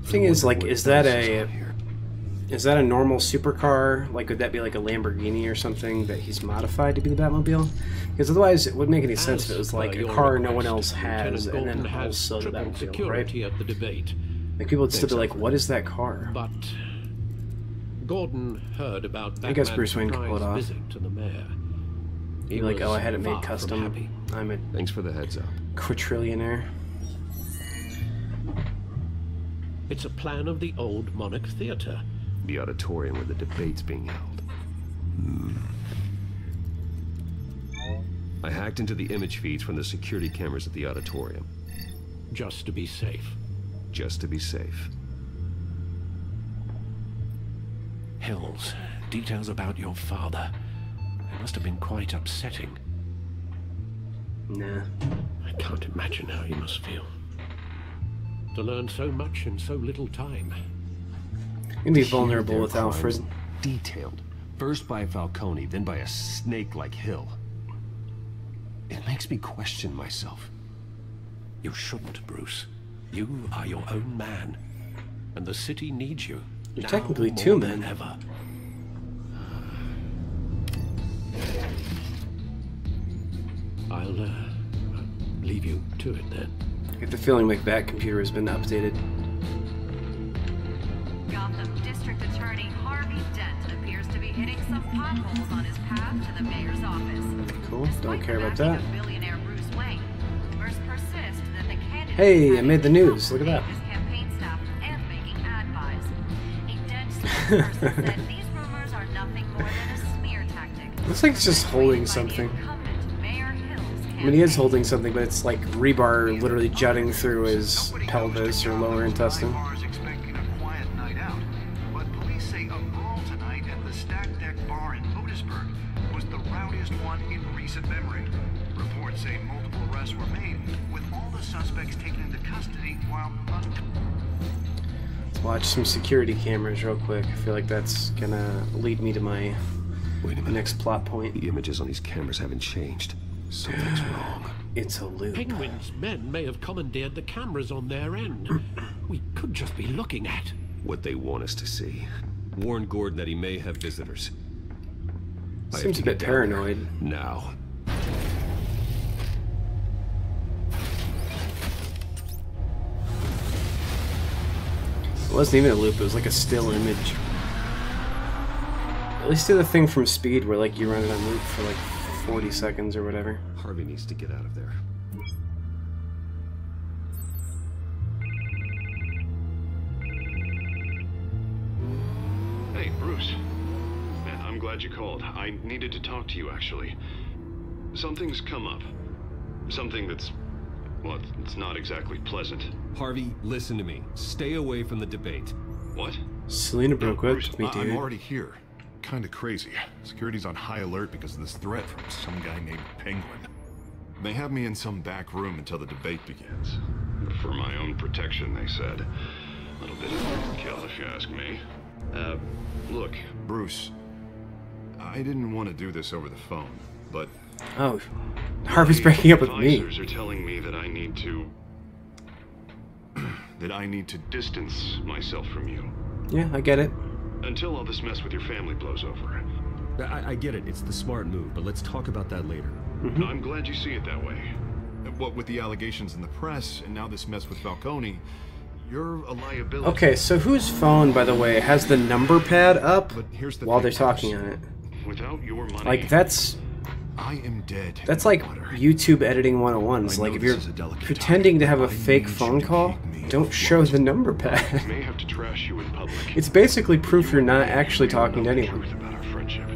Thing is, like, is that a normal supercar? Like, would that be like a Lamborghini or something that he's modified to be the Batmobile? Because otherwise, it wouldn't make any sense if it was like a car no one else has, and then also the Batmobile, right? At the debate. Like, people would still be like, "What is that car?" But Gordon heard about I guess Bruce Wayne could pull it off. visit to the mayor. He'd be like, "Oh, I had it made far from custom. happy. I'm a Thanks for the heads up. quadrillionaire." It's a plan of the old Monarch Theatre. The auditorium where the debate's being held. I hacked into the image feeds from the security cameras at the auditorium. Just to be safe. Just to be safe. Hills, details about your father. It must have been quite upsetting. Nah. I can't imagine how he must feel. To learn so much in so little time. You'd be vulnerable with Alfred. Detailed. First by Falcone, then by a snake like Hill. It makes me question myself. You shouldn't, Bruce. You are your own man. And the city needs you. You're now technically more two than men. ever. I'll leave you to it then. I get the feeling like that computer has been updated. Gotham District Attorney Harvey Dent appears to be hitting some potholes on his path to the mayor's office. Cool, don't care about that. Billionaire Bruce Wayne rumors persist that the candidate Hey, I made the news. Look at that. his campaign staff and making ad buys. A Dent spokesperson said these rumors are nothing more than a smear tactic. Looks like it's just holding something. Mayor Hill's mean, he is holding something, but it's like rebar literally jutting through his pelvis or lower intestine. Expecting a quiet night out, but police say a brawl tonight at the Stack Deck Bar in Otisburg was the rowdiest one in recent memory. Reports say multiple arrests were made, with all the suspects taken into custody while... Let's watch some security cameras real quick. I feel like that's gonna lead me to my next plot point. The images on these cameras haven't changed. Something's wrong. It's a loop. Penguin's men may have commandeered the cameras on their end. We could just be looking at what they want us to see. Warn Gordon that he may have visitors. Seems a bit paranoid. Now. It wasn't even a loop, it was like a still image. At least do the thing from Speed where like you run it on loop for like 40 seconds or whatever. Harvey needs to get out of there. Hey, Bruce. Man, I'm glad you called. I needed to talk to you, actually. Something's come up. Something that's... well, it's not exactly pleasant. Harvey, listen to me. Stay away from the debate. What? Selena broke up with me, dude. I'm already here. Kinda crazy. Security's on high alert because of this threat from some guy named Penguin. They have me in some back room until the debate begins. For my own protection, they said. A little bit of overkill, if you ask me. Look. Bruce, I didn't want to do this over the phone, but... Oh, Harvey's breaking up with me. Advisors are telling me that I need to... that I need to distance myself from you. Yeah, I get it. Until all this mess with your family blows over. I get it. It's the smart move, but let's talk about that later. I'm glad you see it that way. What with the allegations in the press, and now this mess with Falcone, you're a liability. Okay, so whose phone, by the way, has the number pad up while they're talking on it? Without your money... Like, that's... I am dead. That's like YouTube editing 101s. Like, if you're pretending to have a fake phone call, don't show the number pad. I may have to trash you in public. It's basically proof you're not actually talking to anyone. About our friendship.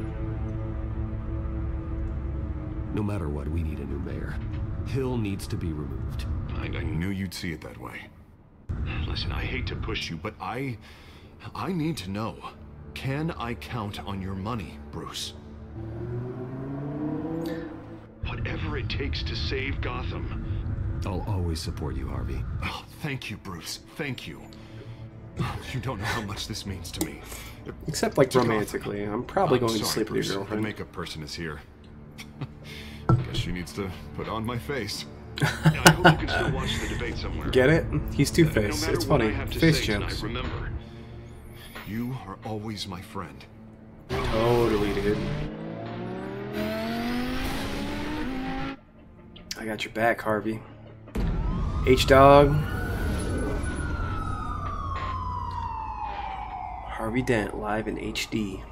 No matter what, we need a new mayor. Hill needs to be removed. I knew you'd see it that way. Listen, I hate to push you, but I need to know. Can I count on your money, Bruce? Whatever it takes to save Gotham. I'll always support you, Harvey. Oh, thank you, Bruce. Thank you. You don't know how much this means to me. Except, like, romantically. I'm probably going to sleep with your girlfriend. The makeup person is here. Guess she needs to put on my face. I hope you can still watch the debate somewhere. Get it? He's Two-Face. No It's funny. Face jokes. jokes. Remember, you are always my friend. Totally, dude. I got your back, Harvey. H-Dog. Harvey Dent, live in HD.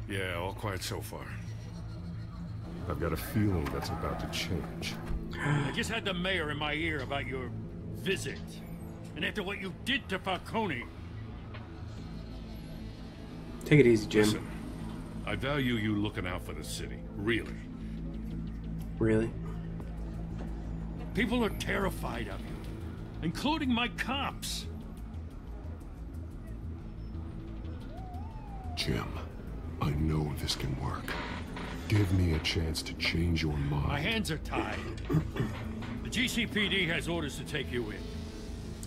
Yeah, all quiet so far. I've got a feeling that's about to change. I just had the mayor in my ear about your visit. And after what you did to Falcone... Take it easy, Jim. Listen, I value you looking out for the city. Really. Really? People are terrified of you. Including my cops. Jim, I know this can work. Give me a chance to change your mind. My hands are tied. The GCPD has orders to take you in.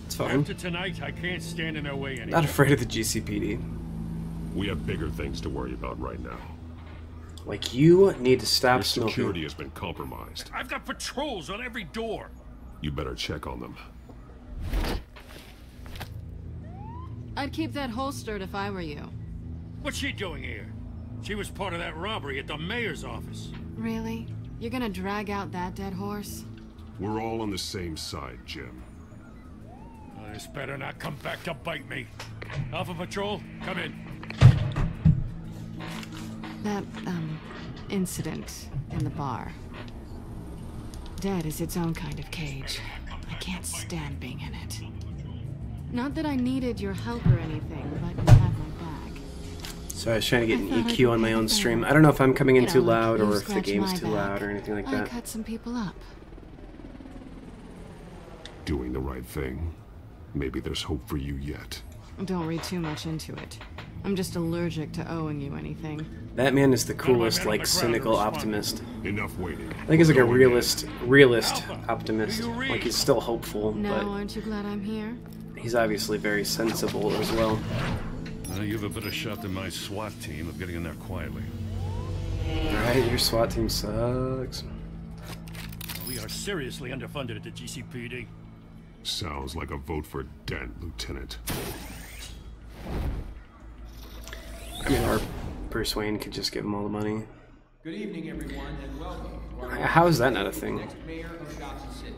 It's fine. After tonight, I can't stand in their way anymore. Not afraid of the GCPD. We have bigger things to worry about right now. Like, you need to stop Your smoking. security has been compromised. I've got patrols on every door. You better check on them. I'd keep that holstered if I were you. What's she doing here? She was part of that robbery at the mayor's office. Really? You're gonna drag out that dead horse? We're all on the same side, Jim. This better not come back to bite me. Alpha Patrol, come in. That, incident in the bar. Dead is its own kind of cage. I can't stand being in it. Not that I needed your help or anything, but you have my back. So I was trying to get an EQ on my own stream. I don't know if I'm coming in too loud or if the game's too loud or anything like that. I cut some people up. Doing the right thing. Maybe there's hope for you yet. Don't read too much into it. I'm just allergic to owing you anything. That man is the coolest, like, cynical optimist. Enough waiting. I think he's like a realist optimist. Like, he's still hopeful, No, but aren't you glad I'm here? he's obviously very sensible as well. You have a better shot than my SWAT team of getting in there quietly. Alright, your SWAT team sucks. We are seriously underfunded at the GCPD. Sounds like a vote for Dent, Lieutenant. I mean, our Bruce Wayne could just give him all the money. Good evening, everyone, and welcome to our How is that not a thing? next mayor of Gotham City.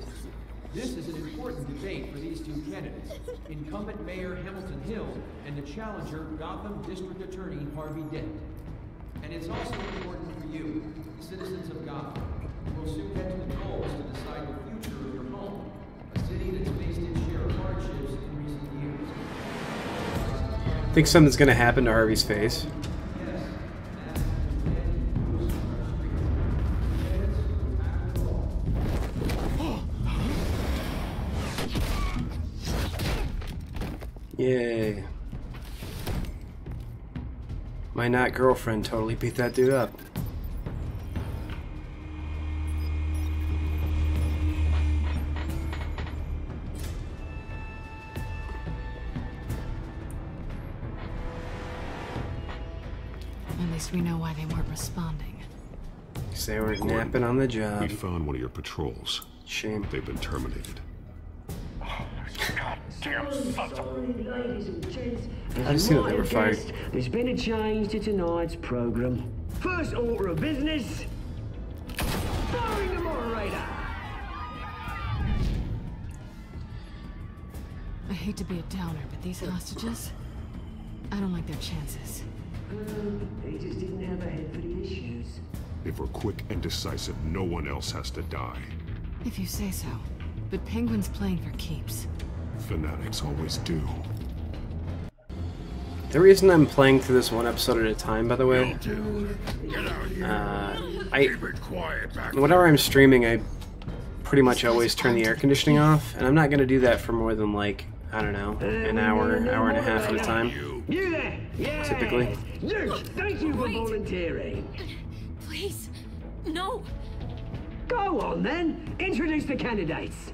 This is an important debate for these two candidates, incumbent Mayor Hamilton Hill and the challenger Gotham District Attorney Harvey Dent. And it's also important for you, citizens of Gotham, who will soon head to the polls to decide the future of your home, a city that's faced its share of hardships in recent years. Think something's gonna happen to Harvey's face. Yay. My not girlfriend totally beat that dude up. At least we know why they weren't responding. Because they were napping on the job. We found one of your patrols. Shame. They've been terminated. I just see that they were fired. There's been a change to tonight's program. First order of business, firing the moderator. I hate to be a downer, but these hostages, I don't like their chances. They just didn't have a head for the issues. If we're quick and decisive, no one else has to die. If you say so. But Penguin's playing for keeps. Fanatics always do. The reason I'm playing through this one episode at a time, by the way, whenever I'm streaming, I pretty much always turn the air conditioning off, and I'm not going to do that for more than, like, I don't know, an hour and a half at a time. You there? Yeah. Typically. Yes, thank you for volunteering. Please, no. Go on then. Introduce the candidates.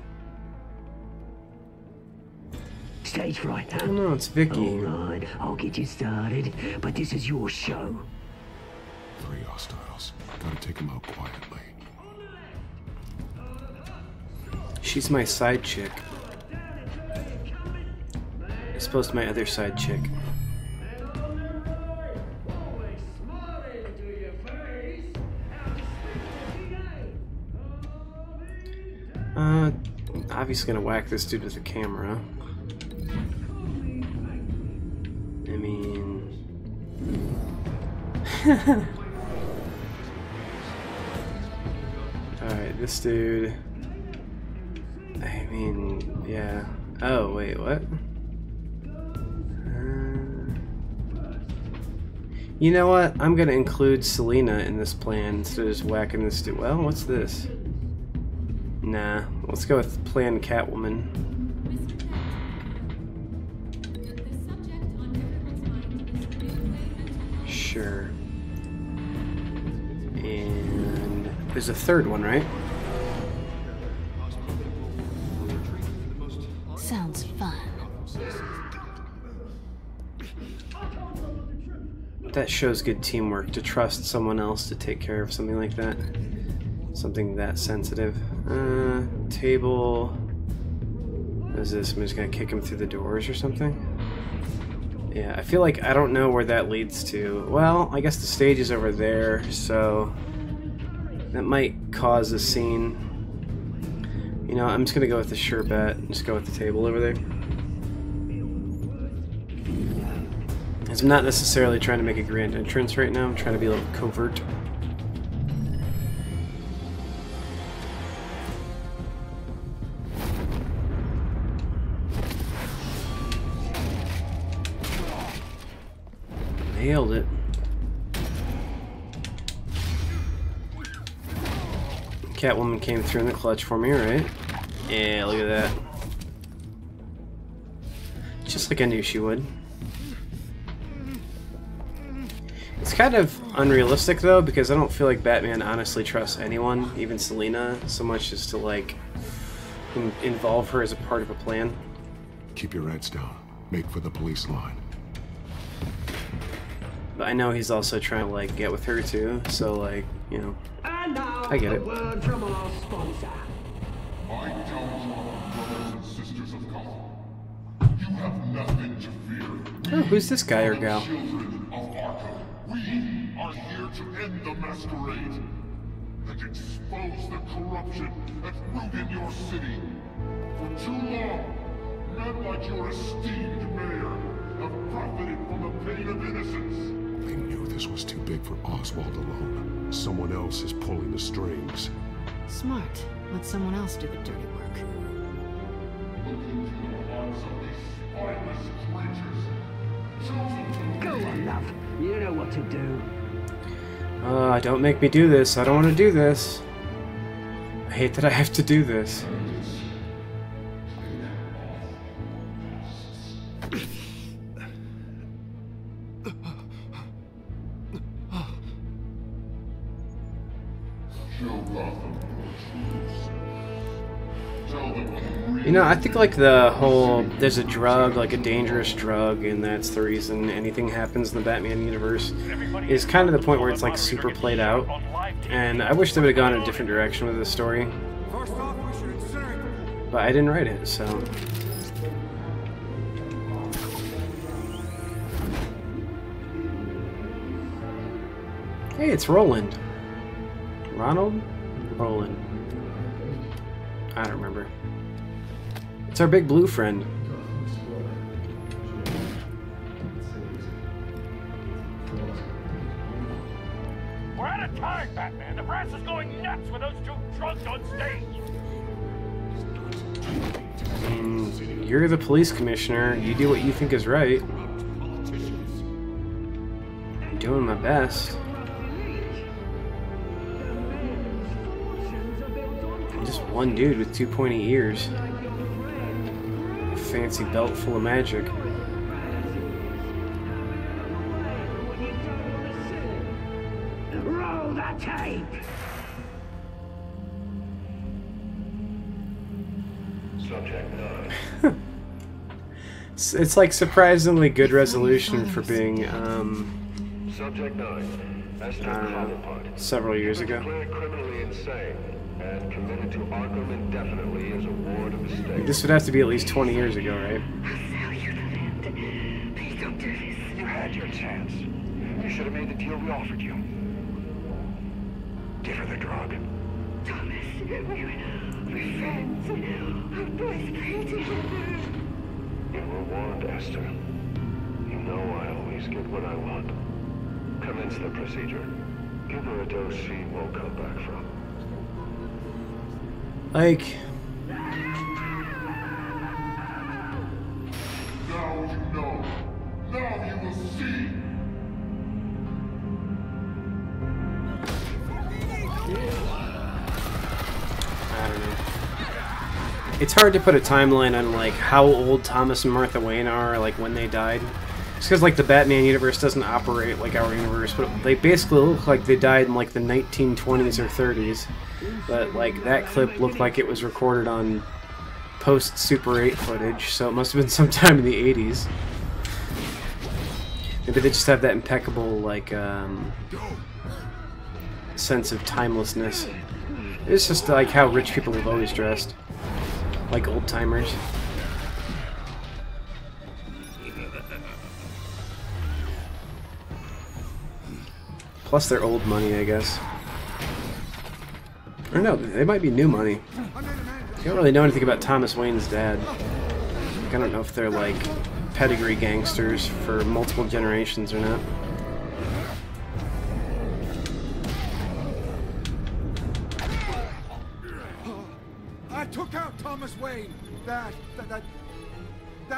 Stage fright, huh? Oh no, it's Vicky. Alright, I'll get you started, but this is your show. 3 hostiles. Gotta take them out quietly. She's my side chick. As opposed to my other side chick. Obviously gonna whack this dude with a camera. I mean... Alright, this dude... I mean, yeah. Oh, wait, what? You know what? I'm gonna include Selena in this plan instead of just whacking this dude. Well, what's this? Nah, let's go with plan Catwoman. Sure. And there's a third one, right? Sounds fun. That shows good teamwork, to trust someone else to take care of something like that. Something that sensitive. Table. What is this? I'm just gonna kick him through the doors or something? Yeah, I feel like I don't know where that leads to. Well, I guess the stage is over there, so that might cause a scene. You know, I'm just gonna go with the sure bet and just go with the table over there. I'm not necessarily trying to make a grand entrance right now, I'm trying to be a little covert. Nailed it. Catwoman came through in the clutch for me, right? Yeah, look at that. Just like I knew she would. It's kind of unrealistic though, because I don't feel like Batman honestly trusts anyone, even Selina, so much as to like involve her as a part of a plan. Keep your heads down. Make for the police line. But I know he's also trying to like get with her too, so like, you know, And now, I get a it. word from our sponsor. My townsfolk, brothers and sisters of Gotham, you have nothing to fear. Oh, who's this guy or gal? Children of Arkham, we are here to end the masquerade and expose the corruption that rooted your city. For too long, men like your esteemed mayor have profited from the pain of innocence. They knew this was too big for Oswald alone. Someone else is pulling the strings. Smart. Let someone else do the dirty work. Look into the hearts of these spineless creatures. Chosen to Go on, love. You know what to do. Don't make me do this. I don't want to do this. I hate that I have to do this. You know, I think like the whole there's a drug, like a dangerous drug, and that's the reason anything happens in the Batman universe is kind of the point where it's like super played out. And I wish they would have gone a different direction with this story. But I didn't write it, so. Hey, it's Roland. Ronald? Roland. I don't remember. It's our big blue friend. We're out of time, Batman. The brass is going nuts with those two drunks on stage. You're the police commissioner. You do what you think is right. I'm doing my best. I'm just one dude with two pointy ears. A fancy belt full of magic. Roll the tape. Subject 9. It's like surprisingly good resolution for being, Subject 9. I don't know, several years ago. Declared criminally insane and committed to Arkham indefinitely as a ward of the state. This would have to be at least 20 years ago, right? Please don't do this. You had your chance. You should have made the deal we offered you. Give her the drug. Thomas, we're friends. Our boys pray together. You were warned, Esther. You know I always get what I want. Commence the procedure. Give her a dose she won't come back from. Like... Now you know. Now you will see. I don't know. It's hard to put a timeline on like how old Thomas and Martha Wayne are, like when they died. Just because like the Batman universe doesn't operate like our universe, but they basically look like they died in like the 1920s or 30s. But like that clip looked like it was recorded on post Super 8 footage, so it must have been sometime in the 80s. Maybe they just have that impeccable like sense of timelessness. It's just like how rich people have always dressed, like old timers. Plus they're old money, I guess. Or no, they might be new money. I don't really know anything about Thomas Wayne's dad. Like, I don't know if they're like pedigree gangsters for multiple generations or not. I took out Thomas Wayne. That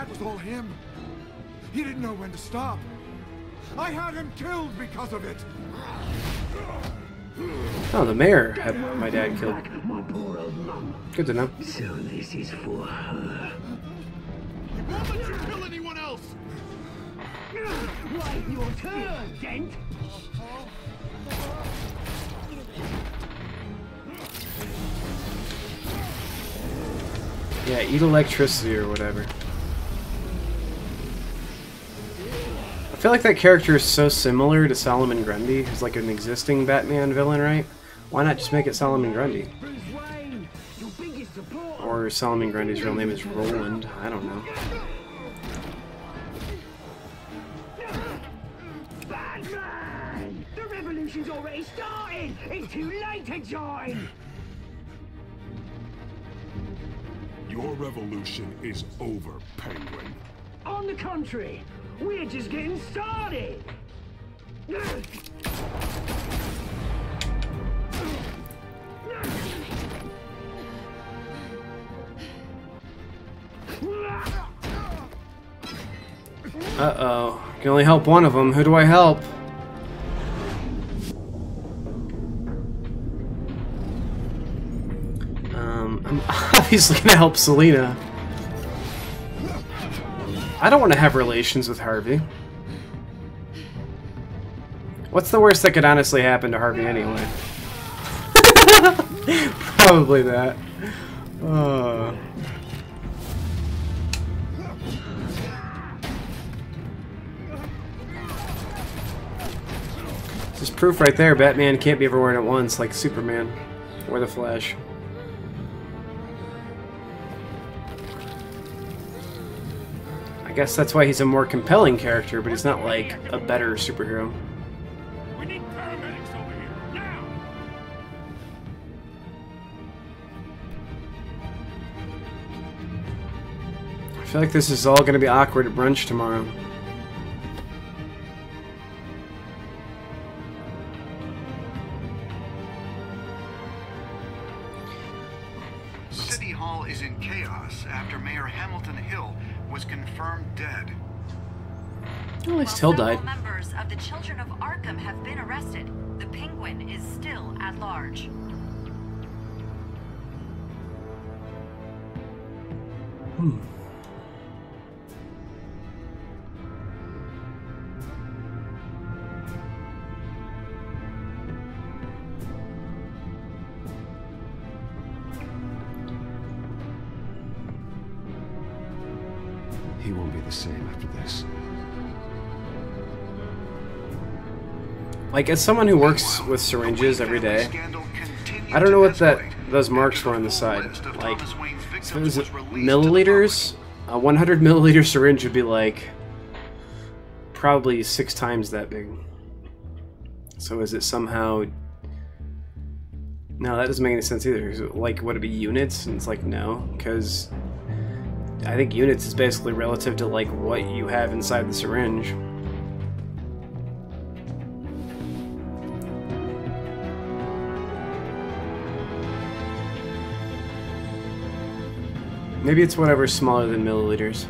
was all him. He didn't know when to stop. I had him killed because of it. Oh, the mayor had my dad killed. My poor old mum. Good to know. So this is for her. Won't let you kill anyone else! Wait your turn, Dent! Yeah, eat electricity or whatever. I feel like that character is so similar to Solomon Grundy, who's like an existing Batman villain, right? Why not just make it Solomon Grundy? Or Solomon Grundy's real name is Roland, I don't know. Batman! The revolution's already started! It's too late to join! Your revolution is over, Penguin. On the contrary, we're just getting started! Uh-oh. Can only help one of them. Who do I help? I'm obviously gonna help Selina. I don't want to have relations with Harvey. What's the worst that could honestly happen to Harvey anyway? Probably that. This is proof right there. Batman can't be everywhere at once like Superman or the Flash. I guess that's why he's a more compelling character, but he's not like a better superhero. We need paramedics over here, now! I feel like this is all going to be awkward at brunch tomorrow. City Hall is in chaos after Mayor Hamilton Hill was confirmed dead. Oh, at least Hill died. Several members of the Children of Arkham have been arrested. The Penguin is still at large. He won't be the same after this. Like, as someone who works with syringes every day, I don't know what those marks were on the side. Like, so is it milliliters? A 100 milliliter syringe would be like probably 6 times that big. So is it somehow? No, that doesn't make any sense either. Is it, like, would it be units? And it's like no, because I think units is basically relative to like what you have inside the syringe. Maybe it's whatever's smaller than milliliters.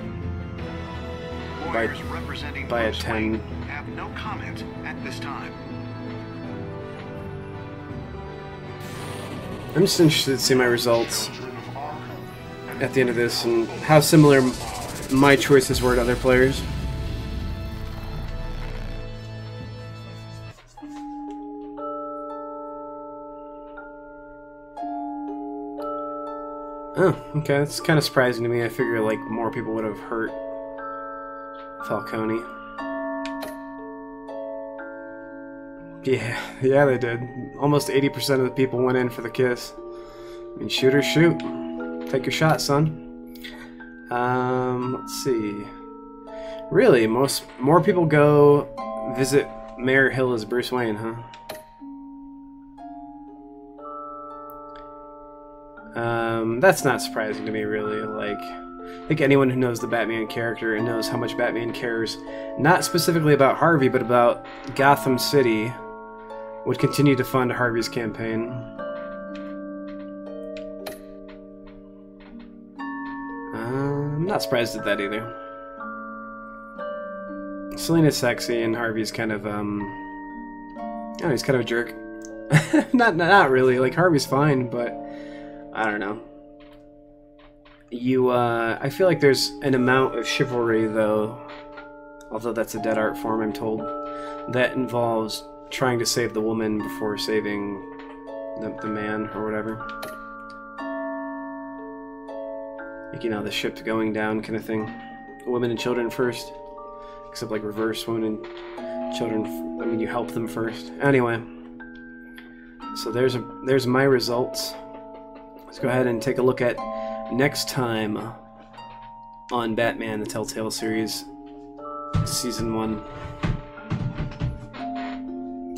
By a 10. Have no comment at this time. I'm just interested to see my results at the end of this and how similar my choices were to other players. Oh, okay, that's kind of surprising to me. I figure like more people would have hurt Falcone. Yeah, they did. Almost 80% of the people went in for the kiss. I mean, shoot or shoot. Take your shot, son. Let's see. Really, more people go visit Mayor Hill as Bruce Wayne, huh? That's not surprising to me, really. Like, I think anyone who knows the Batman character and knows how much Batman cares, not specifically about Harvey, but about Gotham City, would continue to fund Harvey's campaign. I'm not surprised at that either. Selina's sexy and Harvey's kind of, he's kind of a jerk. Not really. Like, Harvey's fine, but I don't know. I feel like there's an amount of chivalry, though, although that's a dead art form, I'm told, that involves trying to save the woman before saving the man or whatever. Like, you know, the ship going down kind of thing. Women and children first. Except, like, reverse, women and children. I mean, you help them first. Anyway. So there's my results. Let's go ahead and take a look at next time on Batman, the Telltale series, Season 1.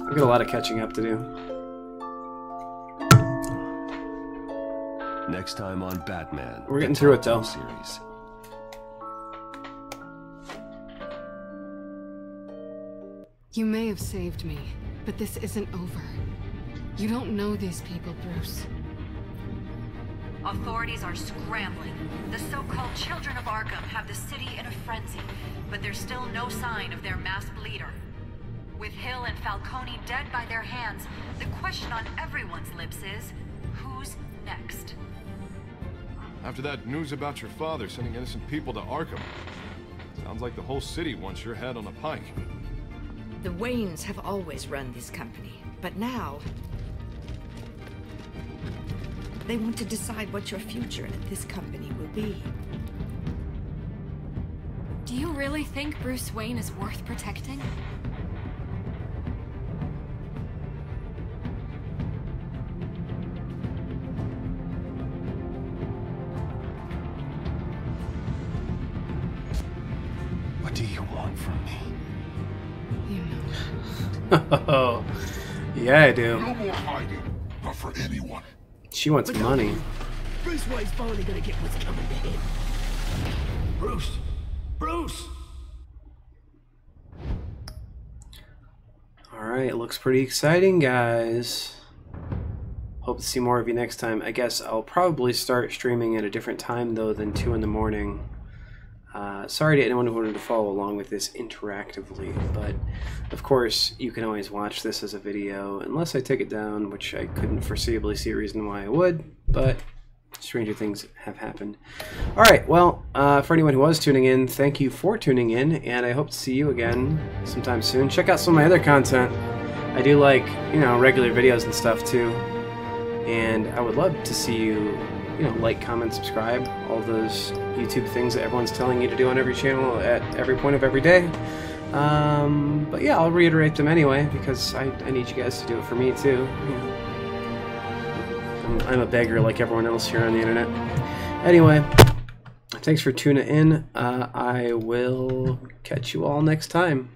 I've got a lot of catching up to do. Next time on Batman. We're getting through it, though. Series. You may have saved me, but this isn't over. You don't know these people, Bruce. Authorities are scrambling. The so-called Children of Arkham have the city in a frenzy, but there's still no sign of their masked leader. With Hill and Falcone dead by their hands, the question on everyone's lips is, who's next? After that news about your father sending innocent people to Arkham, sounds like the whole city wants your head on a pike. The Waynes have always run this company, but now they want to decide what your future at this company will be. Do you really think Bruce Wayne is worth protecting? What do you want from me? Oh, yeah, I do. No more hiding, not for anyone. She wants money. Bruce Wayne's finally gonna get what's coming to him. Bruce! Bruce! Alright, looks pretty exciting, guys. Hope to see more of you next time. I guess I'll probably start streaming at a different time, though, than 2 in the morning. Sorry to anyone who wanted to follow along with this interactively, but of course you can always watch this as a video, unless I take it down, which I couldn't foreseeably see a reason why I would, but stranger things have happened. Alright, well, for anyone who was tuning in, thank you for tuning in, and I hope to see you again sometime soon. Check out some of my other content. I do like, you know, regular videos and stuff too, and I would love to see you, you know, like, comment, subscribe, all those YouTube things that everyone's telling you to do on every channel at every point of every day. But yeah, I'll reiterate them anyway, because I need you guys to do it for me too. You know, I'm a beggar like everyone else here on the internet. Anyway, thanks for tuning in. I will catch you all next time.